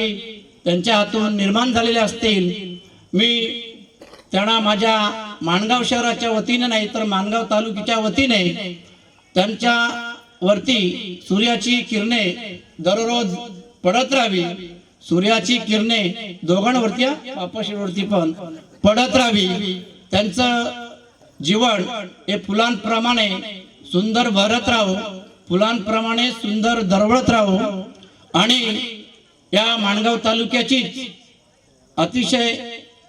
त्यांच्या हातून निर्माण झालेले असतील. मी त्यांना माझ्या माणगाव शहराच्या वतीने नाही तर माणगाव तालुक्याच्या वतीने त्यांच्या वरती सूर्याची किरणे दररोज पडत राहावी, सूर्याची किरणे दोघांवरती वापशीवरती पण पडत राहावी, त्यांचं जीवन हे फुलांप्रमाणे सुंदर भरत राहो, फुलांप्रमाणे सुंदर दरवळत राहो आणि या माणगाव तालुक्याची अतिशय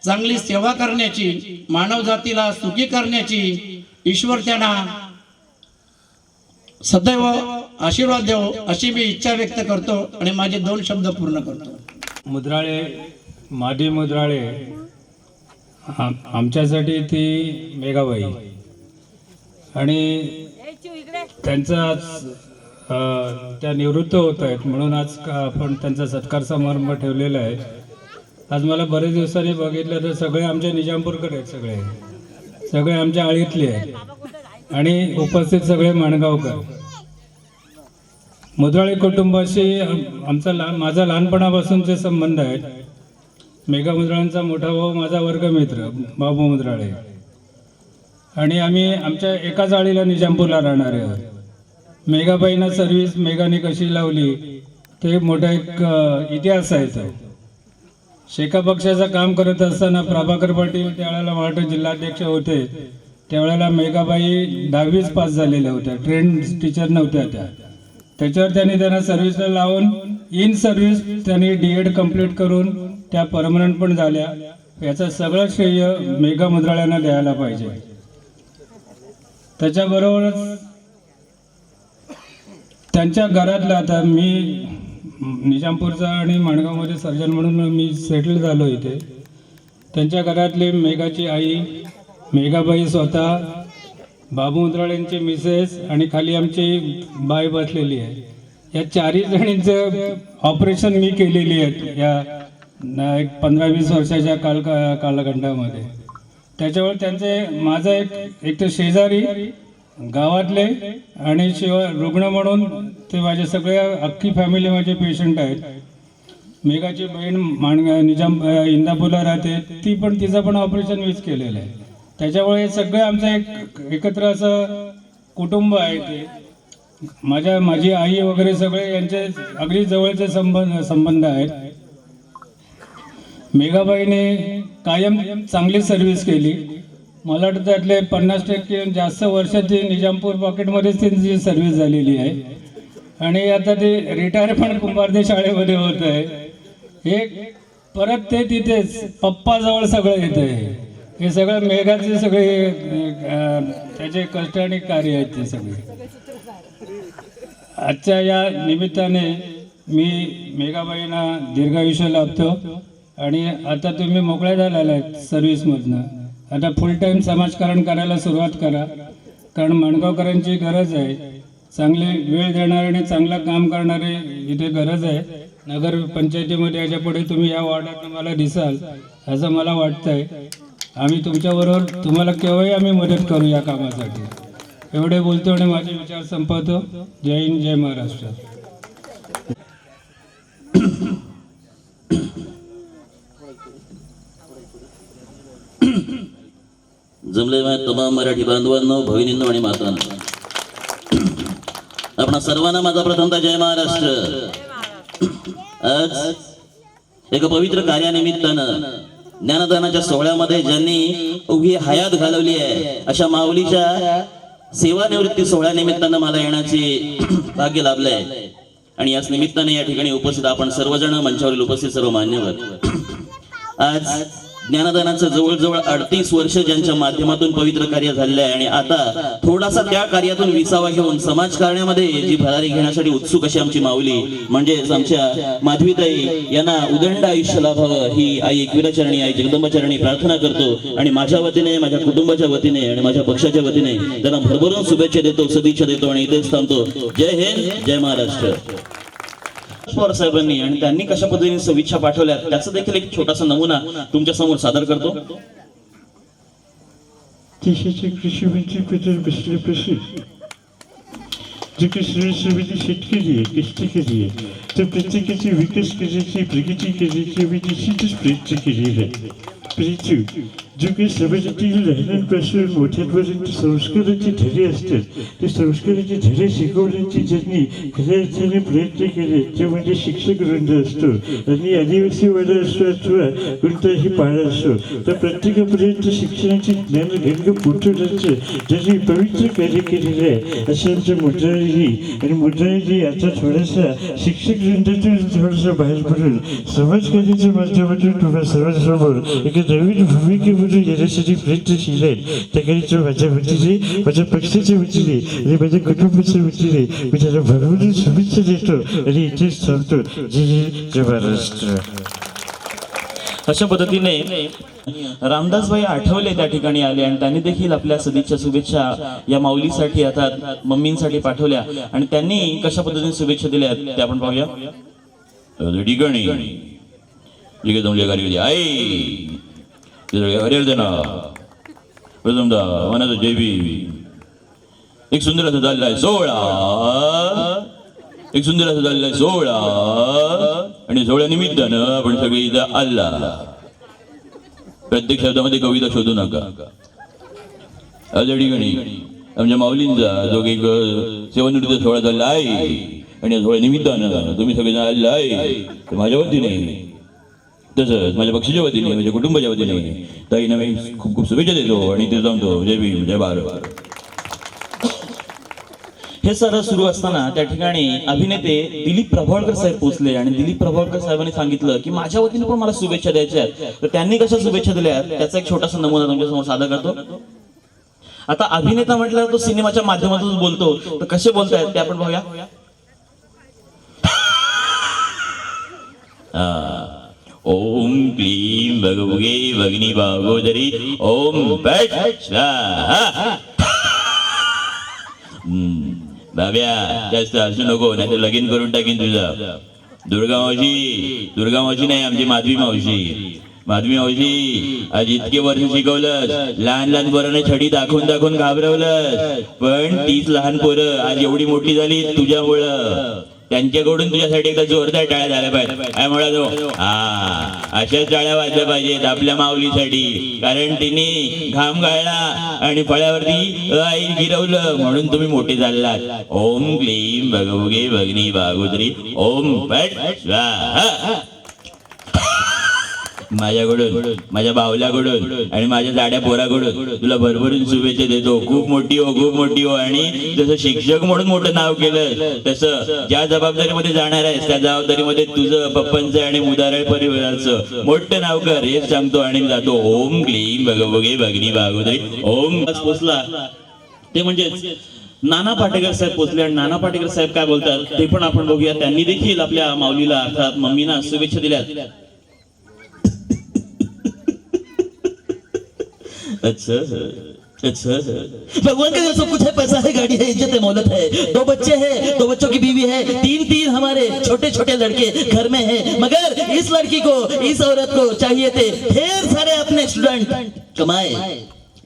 चांगली सेवा करण्याची, मानव जातीला सुखी करण्याची ईश्वर त्यांना सदैव आशीर्वाद देव अशी मी इच्छा व्यक्त करतो आणि माझे 2 शब्द पूर्ण करतो. मुद्राळे, मादी मुद्राळे आमच्यासाठी ती मेघाबाई आणि त्यांचं आज त्या निवृत्त होत आहेत म्हणून आज आपण त्यांचा सत्कार समारंभ ठेवलेला आहे. आज मला बरेच दिवसांनी बघितलं तर सगळे आमच्या निजामपूरकडे आहेत, सगळे आमच्या आळीतले आहेत आणि उपस्थित सगळे माणगावकर. मुद्राळे कुटुंबाशी माझा लहानपणापासूनचे संबंध आहेत. मेघा मुद्राळेंचा मोठा भाऊ माझा वर्गमित्र बाबू मुद्राळे आणि आम्ही आमच्या एकाच आळीला निजामपूरला राहणारे आहोत. मेघाबाईंना सर्व्हिस मेघाने कशी लावली ते मोठा एक इतिहास आहे. तो शेका पक्षाचं काम करत असताना प्रभाकर पाटील त्यावेळेला मराठा जिल्हाध्यक्ष होते, त्यावेळेला मेघाबाई 10वीच पास झालेल्या होत्या, ट्रेन टीचर नव्हत्या त्या. त्याच्यावर त्यांना सर्व्हिसला लावून इन सर्व्हिस त्यांनी D.Ed कंप्लीट करून त्या परमनंट पण झाल्या. याचं सगळं श्रेय मेघा मुद्राळ्यांना द्यायला पाहिजे. त्याच्याबरोबरच त्यांच्या घरातलं, आता मी निजामपूरचा आणि माणगावमध्ये सर्जन म्हणून मी सेटल झालो इथे. त्यांच्या घरातली मेघाची आई मेघाबाई स्वतः, बाबू मुद्राळेंची मिसेस आणि खाली आमची बाई बसलेली आहे. या 4 जणींचं ऑपरेशन मी केलेली आहेत या एक 15-20 वर्षाच्या कालखंडामध्ये. त्याच्यावर त्यांचे माझा एक तर शेजारी गावातले आणि शिवाय रुग्ण म्हणून ते माझे सगळे अख्खी फॅमिली माझे पेशंट आहेत. मेघाची बहीण इंदापूरला राहते, ती पण तिचं पण ऑपरेशन मीच केलेलं आहे. त्याच्यामुळे हे सगळे आमचं एकत्र असं कुटुंब आहे. ते माझी आई वगैरे सगळे यांचे अगदी जवळचे संबंध आहेत. मेघाबाईने कायम चांगली सर्व्हिस केली. मला वाटतं त्यातले 50% जास्त वर्ष ती निजामपूर पॉकेटमध्येच त्यांची सर्व्हिस झालेली आहे आणि आता ते रिटायर पण कुंभारदे शाळेमध्ये होत आहे. हे परत ते तिथेच पप्पाजवळ सगळं येत आहे. हे सगळं मेघाचे सगळे त्याचे कष्ट आणि कार्य आहेत ते सगळे. आजच्या या निमित्ताने मी मेघाबाईंना दीर्घायुष्य लाभतो आणि आता तुम्ही मोकळ्या झालेला आहेत सर्व्हिसमधनं. आता फुल टाईम समाजकारण करायला सुरुवात करा, कारण माणगावकरांची गरज आहे. चांगले वेळ देणारे आणि चांगलं काम करणारे इथे गरज आहे. नगर पंचायतीमध्ये याच्या पुढे तुम्ही या वार्डात मला दिसाल असं मला वाटतंय. आम्ही तुमच्याबरोबर तुम्हाला केव्हाही आम्ही मदत करू या कामासाठी. एवढे बोलतो आणि माझे विचार संपवतो. जय हिंद, जय महाराष्ट्र. जमलेल्या तमाम मराठी बांधवांनो, भगिनींनो आणि मातांनो, आपणा सर्वांना माझा प्रथमतः जय महाराष्ट्र. आज एका पवित्र कार्यानिमित्तानं ज्ञानदानाच्या सोहळ्यामध्ये ज्यांनी उभी हयात घालवली आहे अशा माऊलीच्या सेवानिवृत्ती सोहळ्यानिमित्तानं मला येण्याचे भाग्य लाभलंय आणि याच निमित्ताने या ठिकाणी उपस्थित आपण सर्वजण, मंचावरील उपस्थित सर्व मान्यवर, आज ज्ञानदानाचं जवळजवळ 38 वर्ष ज्यांच्या माध्यमातून पवित्र कार्य झालेलं आहे आणि आता थोडासा त्या कार्यातून विसावा घेऊन समाजकारण्यामध्ये जी भरारी घेण्यासाठी उत्सुक अशी आमची माऊली म्हणजेच आमच्या माधवीताई यांना उदंड आयुष्य लाभावं ही आई एकविराचरणी, आई जगदंबाचरणी प्रार्थना करतो आणि माझ्या वतीने, माझ्या कुटुंबाच्या वतीने आणि माझ्या पक्षाच्या वतीने त्यांना भरभरून शुभेच्छा देतो, सदिच्छा देतो आणि इथेच थांबतो. जय हिंद, जय महाराष्ट्र. पवार साहेबांनी आणि त्यांनी कशा पद्धतीने सदिच्छा पाठवल्या त्याचा देखील एक छोटासा नमुना तुमच्या समोर सादर करतो. देशाचे कृषी मंत्री पदावर बसले प्रश्न जे काही सर्वसामान्य शेतकरी आहे, कष्टकरी आहे, तर प्रत्येकाचे विकास करण्याची, प्रगती करण्याची आम्ही निश्चितच प्रयत्न केलेला आहे. प्रीती जो काही समाजातील लहानांपासून मोठ्यांपर्यंत संस्काराचे धडे असतात ते संस्काराचे धडे शिकवण्याचे ज्यांनी खऱ्या अर्थाने प्रयत्न केले ते म्हणजे शिक्षक वृंद असतो. आणि आदिवासी वाडा असो अथवा कोणताही पाडा असो तर प्रत्येकापर्यंत शिक्षणाचे ज्ञान गंग पोचवण्याचं ज्यांनी पवित्र कार्य केलेलं आहे अशांचं मुद्राजी. आणि मुद्राजी आता थोडासा शिक्षक वृंदातून थोडासा बाहेर पडून समाजकार्याच्या माध्यमातून तुम्हा सर्वांसमोर एका नवीन भूमिकेमधून येण्यासाठी प्रयत्नशील आहेत. त्याकरिता माझ्या वतीने माझ्या पक्षाच्या वतीने आणि माझ्या कुटुंबाच्या वतीने मी त्याला भरभरून शुभेच्छा देतो आणि इथेच सांगतो जय महाराष्ट्र. अशा पद्धतीने रामदासभाई आठवले त्या ठिकाणी आले आणि त्यांनी देखील आपल्या सदिच्छा शुभेच्छा या माऊलीसाठी अर्थात मम्मींसाठी पाठवल्या आणि त्यांनी कशा पद्धतीने शुभेच्छा दिल्या ते आपण पाहूया. ठिकाणी ठीक आहे तुमच्या घरी आई हरिहरजना प्रथमदा मनाचं जयबी एक सुंदर असं चाललाय एक सुंदर असं चाललाय सोहळा आणि सोहळ्या निमित्तानं आपण सगळे इथं आला. प्रत्येक शब्दामध्ये कविता शोधू नका. अशा ठिकाणी आमच्या माऊलींचा जो एक सेवानिवृत्तीचा सोहळा चालला आहे आणि या सोहळ्या निमित्तानं तुम्ही सगळे आलेला आहे माझ्या वतीने तसंच माझ्या पक्षाच्या वतीने माझ्या कुटुंबाच्या वतीने ताईंना मी खूप खूप शुभेच्छा देतो आणि ते सांगतो जय भीम जय भारत. हे सारं सुरू असताना त्या ठिकाणी अभिनेते दिलीप प्रभावळकर साहेब पोहोचले आणि दिलीप प्रभावळकर साहेबांनी सांगितलं की माझ्या वतीने पण मला शुभेच्छा द्यायच्या आहेत. तर त्यांनी कशा शुभेच्छा दिल्या त्याचा एक छोटासा नमुना तुमच्यासमोर सादर करतो. आता अभिनेता म्हटल्यावर तो सिनेमाच्या माध्यमातून बोलतो तर कसे बोलतायत ते आपण पाहूया. ओम क्लीम भगवगे भगनी भागोदरी ओम पट स्वाहा. बाब्या जास्त हसू नको नाही तर लगीन करून टाकीन तुझं. दुर्गा मावशी नाही आमची माधवी मावशी आज इतके वर्ष शिकवलं लहान पोरांना छडी दाखवून घाबरवलं पण तीच लहान पोरं आज एवढी मोठी झाली तुझ्यामुळं. त्यांच्याकडून तुझ्यासाठी एकदा जोरदार टाळ्या झाल्या पाहिजे काय म्हणा तो. अशाच टाळ्या वाजल्या पाहिजेत आपल्या माऊलीसाठी कारण तिने घाम गाळला आणि फळ्यावरती आई गिरवलं म्हणून तुम्ही मोठे झालात. ओम क्लीम भगवगे भगनी भागोदरी ओम पट स्वाहा. माझ्याकडून माझ्या बावल्याकडून आणि माझ्या जाड्या पोराकडून तुला भरभरून शुभेच्छा देतो. खूप मोठी हो आणि जसं शिक्षक म्हणून मोठं नाव केलं तसं ज्या जबाबदारीमध्ये जाणार आहेस त्या जबाबदारीमध्ये तुझं पप्पांचं आणि मुदारळ परिवाराचं मोठं नाव कर हेच सांगतो आणि जातो. ओम क्लीम भगवगे भगनी भागोदरी ओम. पोचला ते म्हणजे नाना पाटेकर साहेब पोचले आणि नाना पाटेकर साहेब काय बोलतात ते पण आपण बघूया. त्यांनी देखील आपल्या माऊलीला अर्थात मम्मीना शुभेच्छा दिल्यात. अच्छा भगवान का सब कुछ है पैसा है गाड़ी है इज्जत है मोहलत है 2 बच्चे हैं 2 बच्चों की बीवी है 3 हमारे छोटे छोटे लड़के घर में हैं मगर इस लड़की को इस औरत को चाहिए थे ढेर सारे अपने स्टूडेंट कमाए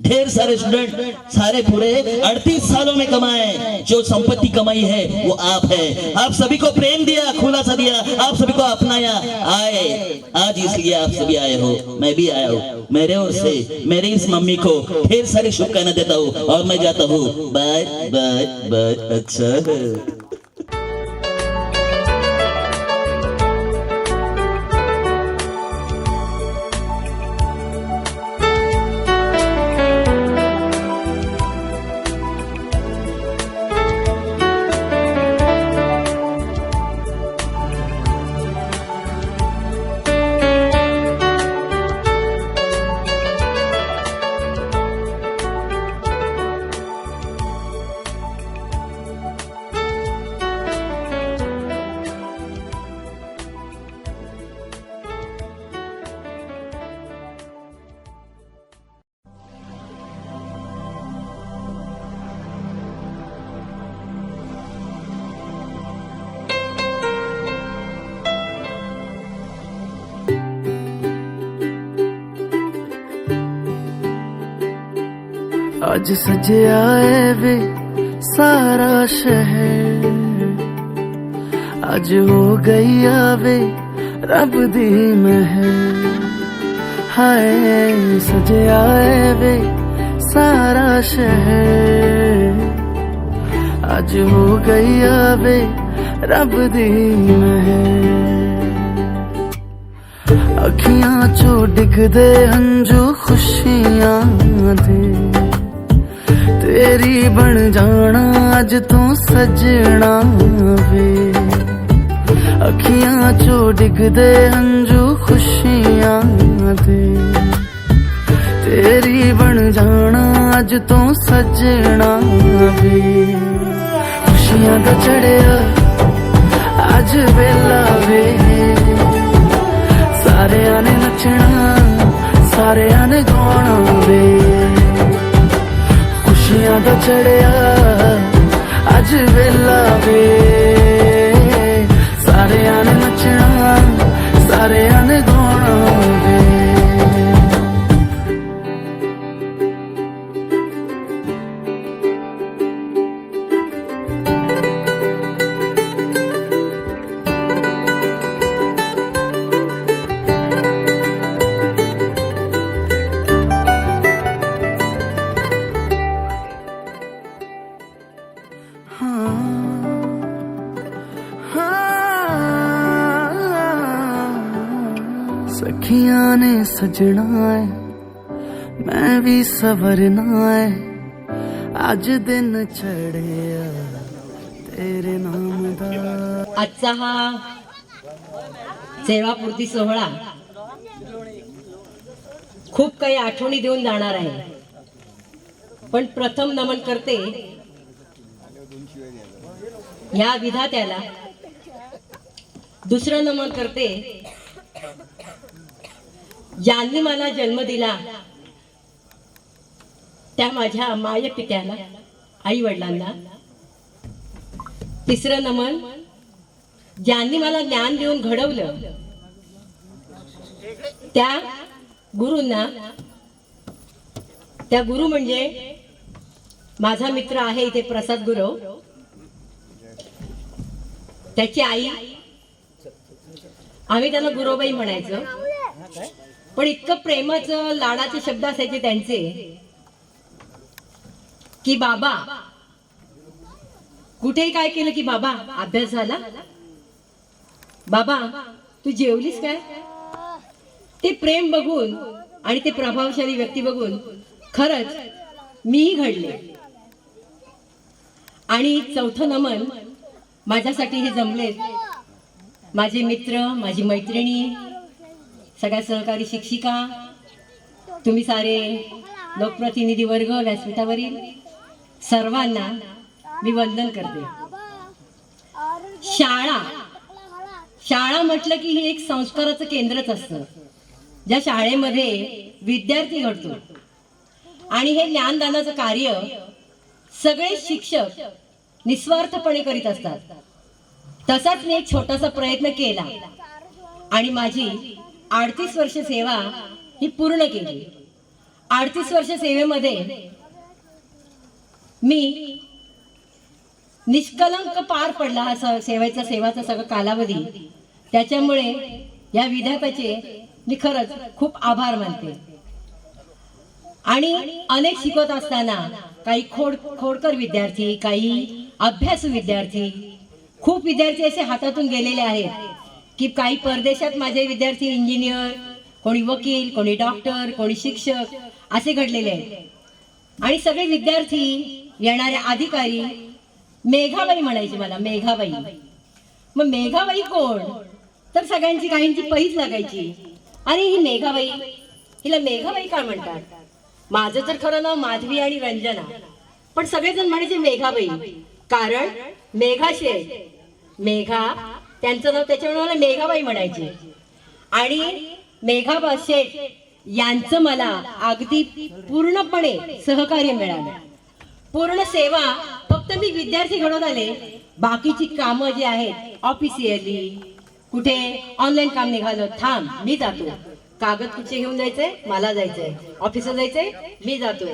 ढेर सारे स्टूडेंट सारे पूरे 38 सालों में कमाए. जो संपत्ति कमाई है वो आप है. आप सभी को प्रेम दिया खुलासा दिया आप सभी को अपनाया आए आज इसलिए आप सभी आए हो मैं भी आया हूँ. मेरे or say Mary is mummy को ढेर सारी शुभकामनाएं देता हूँ और मैं जाता हूँ. Bye bye bye. अच्छा आज सजया है वे सारा शहर आज हो गई आवे रब दी महर हाय सजे आए वे सारा शहर आज हो गई आवे रब दी महर अखियां चो डिगदे हंजू खुशियां दे तेरी बन जाना अज तू सजना वे अखियां चो डिगदे हंजू खुशियां दे तेरी बन जाना अज तू सजना वे खुशियां दा चढ़िया अज वेला वे सारियां ने नचना सारियां ने गाना वे खुशियां दा चढ़िया अज वेला वे सारियां ने नचना सारियां ने गाना वे सखियां ने सजना है मैं भी सवरना है आज दिन चढ़िया तेरे नाम दा आजचा हा सेवापूर्ती सोहळा खूप काही आठवणी देऊन जाणार आहे पण प्रथम नमन करते ह्या विधात्याला दुसरं नमन करते ज्यांनी मला जन्म दिला त्या माझ्या माय पित्याला आई वडिलांना तिसरं नमन ज्यांनी मला ज्ञान देऊन घडवलं त्या गुरूंना त्या गुरु म्हणजे माझा मित्र आहे इथे प्रसाद गुरु त्याची आई आम्ही त्यांना गुरुबाई म्हणायचो पण इतकं प्रेमाचं लाडाचे शब्द असायचे त्यांचे की बाबा कुठेही काय केलं की बाबा अभ्यास झाला बाबा तू जेवलीस काय ते प्रेम बघून आणि ते प्रभावशाली व्यक्ती बघून खरंच मीही घडले आणि चौथं नमन माझ्यासाठी हे जमले माझे मित्र माझी मैत्रिणी सगळ्या सहकारी शिक्षिका तुम्ही सारे लोकप्रतिनिधी वर्ग व्यासपीठावरील सर्वांना मी वंदन करते शाळा म्हटलं की हे एक संस्काराचं केंद्रच असतं ज्या शाळेमध्ये विद्यार्थी घडतो आणि हे ज्ञानदानाचं कार्य सगळे शिक्षक निस्वार्थपणे करीत असतात तसाच मी एक छोटासा प्रयत्न केला आणि माझी 38 वर्ष सेवा ही पूर्ण केली 38 वर्ष सेवेमध्ये मी निष्कलंक पार पडला हा सेवाचा सगळा कालावधी त्याच्यामुळे या विधात्याचे मी खरंच खूप आभार मानते आणि अनेक शिकवत असताना काही खोडकर विद्यार्थी काही अभ्यासू विद्यार्थी खूप विद्यार्थी असे हातातून गेलेले आहेत की काही परदेशात माझे विद्यार्थी इंजिनियर कोणी वकील कोणी डॉक्टर कोणी शिक्षक असे घडलेले आहेत आणि सगळे विद्यार्थी येणारे अधिकारी मेघाबाई म्हणायचे मला मेघाबाई मग मेघाबाई कोण तर सगळ्यांची काहींची पैज लागायची आणि ही मेघाबाई हिला मेघाबाई का म्हणतात माझं तर खरं नाव माधवी आणि रंजना पण सगळेजण म्हणायचे मेघाबाई कारण मेघा त्यांचं नाव त्याच्यामुळे मला मेघाबाई म्हणायचे आणि मेघाबा शेठ यांचं मला अगदी पूर्णपणे सहकार्य मिळालं पूर्ण सेवा फक्त मी विद्यार्थी घडवत आले बाकीची कामं जी आहेत ऑफिशियली कुठे ऑनलाईन काम निघालं थांब मी जातो कागद कुठे घेऊन जायचंय मला जायचंय ऑफिसला जायचंय मी जातोय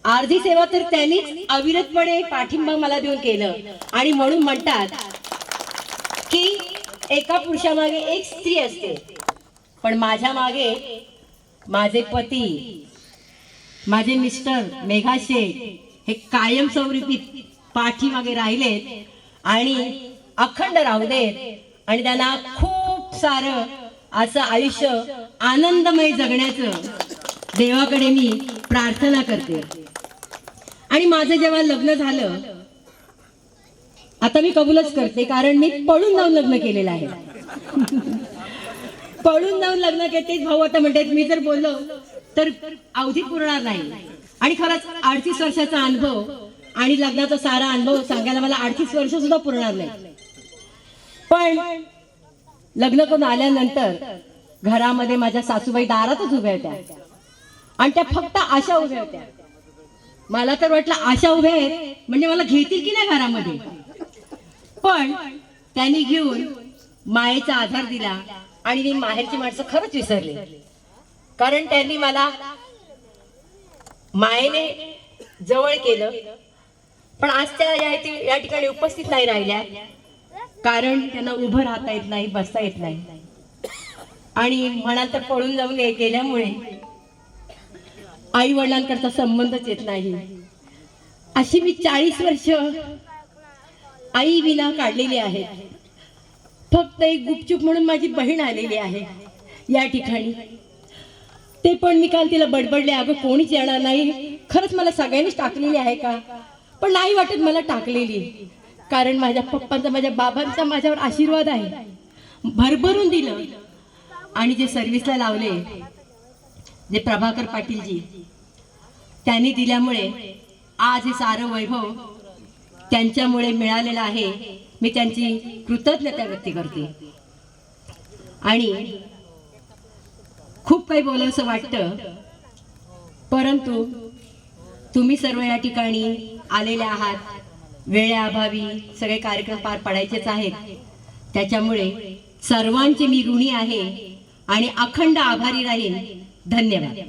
अर्धी सेवा तर त्यांनीच अविरतपणे पाठिंबा मला देऊन केलं आणि म्हणून म्हणतात की एका पुरुषामागे एक स्त्री असते पण माझ्या मागे माझे पती, माझे मिस्टर मेघा शेठ हे कायमस्वरूपी पाठीमागे राहिलेत आणि अखंड राहू देत आणि त्यांना खूप सारं असं आयुष्य आनंदमय जगण्याचं देवाकडे मी प्रार्थना करते. आणि माझं जेव्हा लग्न झालं, आता मी कबूलच करते, कारण मी पळून जाऊन लग्न केलेलं आहे. पळून जाऊन लग्न केले. भाऊ आता म्हणतात मी जर बोललो तर अवधी पुरणार नाही. आणि खरंच 38 वर्षाचा अनुभव आणि लग्नाचा सारा अनुभव सांगायला मला 38 वर्ष सुद्धा पुरणार नाही. पण लग्न करून आल्यानंतर घरामध्ये माझ्या सासूबाई दारातच उभ्या होत्या आणि त्या फक्त आशा उभ्या होत्या. मला तर वाटलं आशा उभ्या आहेत म्हणजे मला घेतील की नाही घरामध्ये. पण त्यांनी घेऊन मायेचा आधार दिला आणि मी माहेरची माणसं खरंच विसरले. कारण त्यांनी मला मायेने जवळ केलं. पण आज त्या या ठिकाणी उपस्थित नाही राहिल्या, कारण त्यांना उभं राहता येत नाही, बसता येत नाही. आणि म्हणाल तर पळून जाऊन गेल्यामुळे आई वडिलांकडचा संबंधच येत नाही. अशी मी 40 वर्ष आई विना काढलेली आहे. फक्त एक गुपचूप म्हणून माझी बहीण आलेली आहे या ठिकाणी. ते पण मी काल तिला बडबडले, अगं कोणीच येणार नाही, खरंच मला सगळ्यांनीच टाकलेली आहे का. पण नाही वाटत मला टाकलेली, कारण माझ्या पप्पांचा, माझ्या बाबांचा माझ्यावर आशीर्वाद आहे, भरभरून दिलं. आणि जे सर्व्हिसला लावले, जे प्रभाकर पाटीलजी, त्यांनी दिल्यामुळे आज हे सारं वैभव त्यांच्यामुळे मिळालेलं आहे. मी त्यांची कृतज्ञता व्यक्त करते. आणि खूप काही बोलावंसं वाटतं, परंतु तुम्ही सर्व या ठिकाणी आलेले आहात. वेळेअभावी सगळे कार्यक्रम पार पाडायचेच आहेत. त्याच्यामुळे सर्वांचे मी ऋणी आहे आणि अखंड आभारी राहीन. धन्यवाद.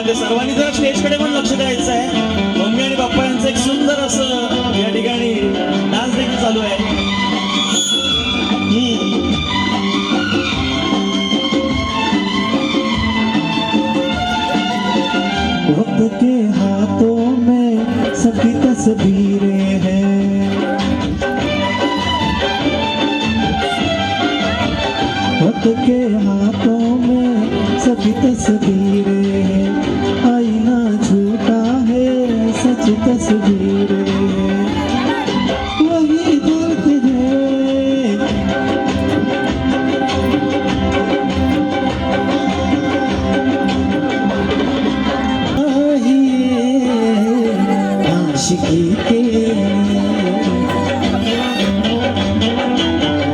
मग सर्वांनी जरा स्टेजकडे पण लक्ष द्यायचं आहे. मम्मी आणि पप्पा यांचं एक सुंदर असं या ठिकाणी डान्स देखील चालू आहे. वक्त के हाथों में सबकी तस्वीरें हैं, वक्त के हाथों में सबकी तस्वीरें हैं, आईना झूठा है सच तस्वीरें हैं, वही दर्द है आशिकी के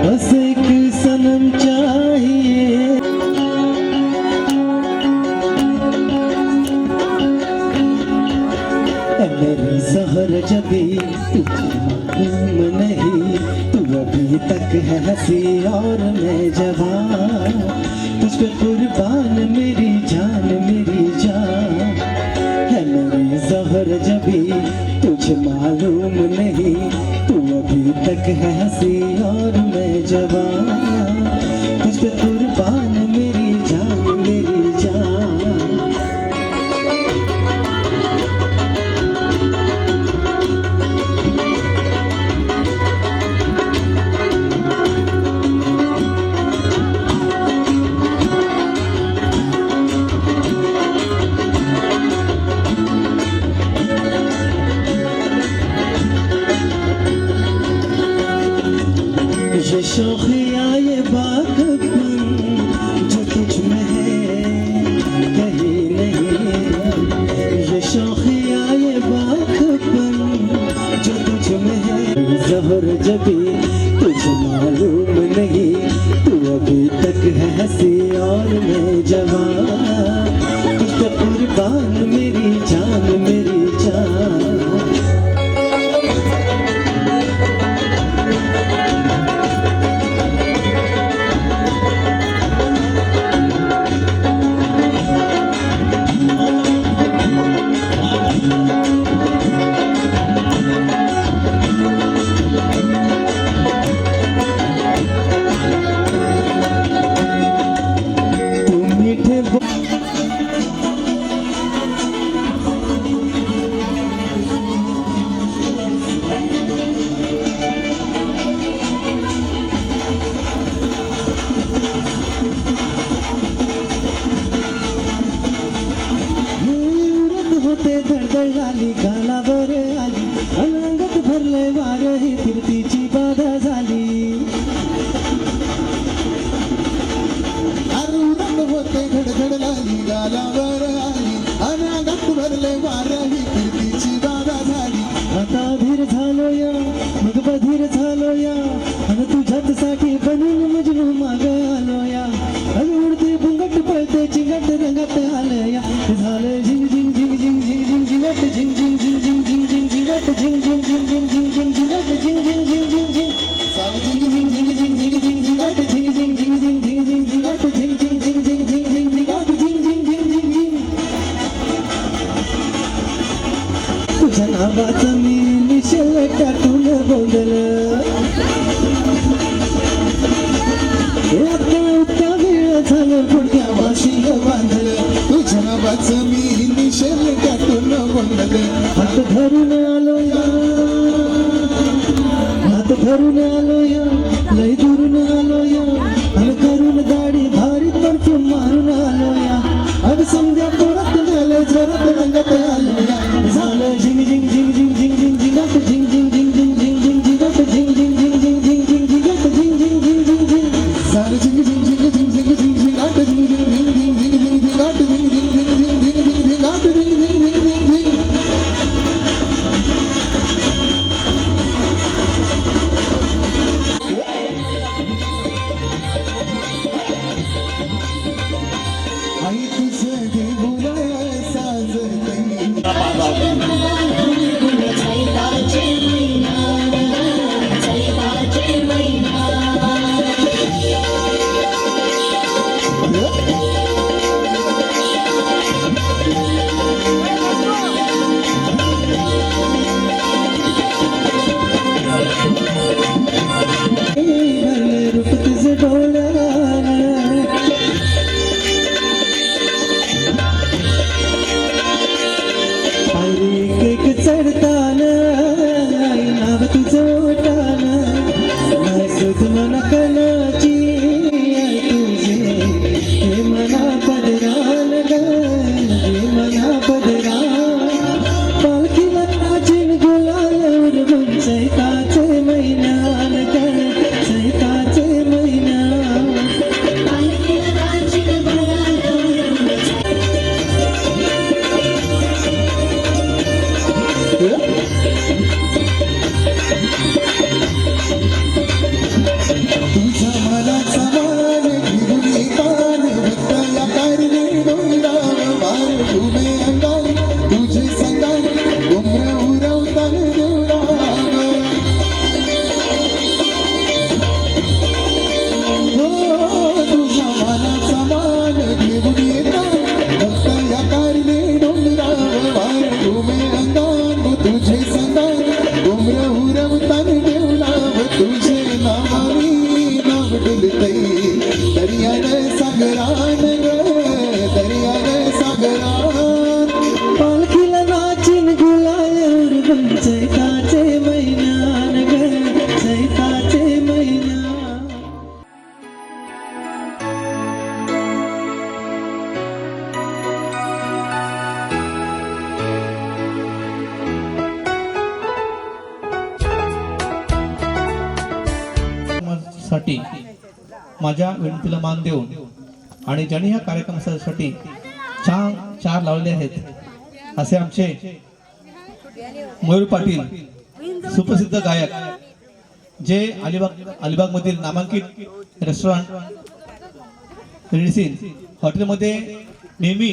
बस एक सनम चाहिए। मेरी सहर जबी तुम नहीं, तू अभी तक है हंसी और मैं जवान, तुझ पे कुर्बान मेरी जान है मेरी जहर जबी तुझे मालूम नहीं, तू अभी तक है हंसी और मैं जवान, तुझ पे कुर्बान मेरी जान ये शौकिया ये बागपन जो तुझ में है कहीं नहीं, ये शौकिया ये बागपन जो तुझ में है, ज़हर जबी तुझे मालूम नहीं, तू अभी तक है हंसी और मैं जवान, तुझ पे कुर्बान मेरी जान धडधड आली गालावर आली, अंगात भरले वार ही फिरतीची बाधा झाली, अरुणात होते धडधड लाली गालावर आली, अंगात भरले वार ही फिरतीची बाधा झाली, आता धीर झालो या मग बधीर झालो या, आणि तुझ्याच साठी बनून मजनू माग आलो या, आणि उडते बुंगट पळते चिंगट रंगात आलं या, झालं झिंग झिंग झिंग झिंग झिंग झिंग झिंगट झिंग झिंग झिंग झिंग झिंग झिंग झिंगट झिंग झिंग झिंग झिंग झिंग झिंग झिंगट झिंग झिंग झिंग झिंग झिंग साल झिंग झिंग झिंग झिंग झिंग झिंग झिंगट झिंग झिंग झिंग झिंग झिंग झिंग झिंगट झिंग झिंग झिंग झिंग झिंग झिंग झिंगट झिंग झिंग झिंग झिंग झिंग तुझ्या नावाचं मी निशल टाकून गोंधळ, आता वेळ झालं पुढच्या वाशीला बांधलं, तुझ्या नावाचं मी निशल टाकून गोंधळ, हात धरून आलो या हात धरून आलो या, लय दुरून आलो या, आणि करून गाडी भारी परफ्यूम मारून आलो या, अग संध्या परत झालं जरत रंगात आलो या, झालं झिंग झिंग झिंग झिंग झिंग झिंग झिंगट झिंग झिंग झिंग झिंग झिंग झिंग झिंगट झिंग झिंग झिंग झिंग झिंग झिंग झिंगट झिंग झिंग झिंग झिंग झिंग झालं झिंग झिंग झिंग झिंग झिंग झिंग झिंगट झिंग झिंग झिंग झिंग झिंग झिंग झिंगट झिंग झिंग झिंग झिंग झिंग झिंग झिंगट झिंग झिंग झिंग झिंग झिंग तुझ्या मनाचा मान घेऊन पान भक्त या कारणे डोंगराव वार उभे अंगार तुझे संगार डोंगर उरवता देवराव तुझ्या मनाचा मान घेऊन येतात भक्त या कारणे डोंगराव वार उभे अंगार तुझे संगार डोंगर उरवता देवराव तुझे नावानी दर्यान सागरान ग दर्यान सागरान पालखीला नाचिन गुलाल चैताचे महिन्यान ग चैताचे महिन्यान साठी माझ्या विनंतीला मान देऊन आणि ज्यांनी ह्या कार्यक्रमासाठी छान चार लावले आहेत असे आमचे मयूर पाटील सुप्रसिद्ध गायक जे अलिबाग मधील नामांकित रेस्टॉरंट रेडिसीन हॉटेलमध्ये नेहमी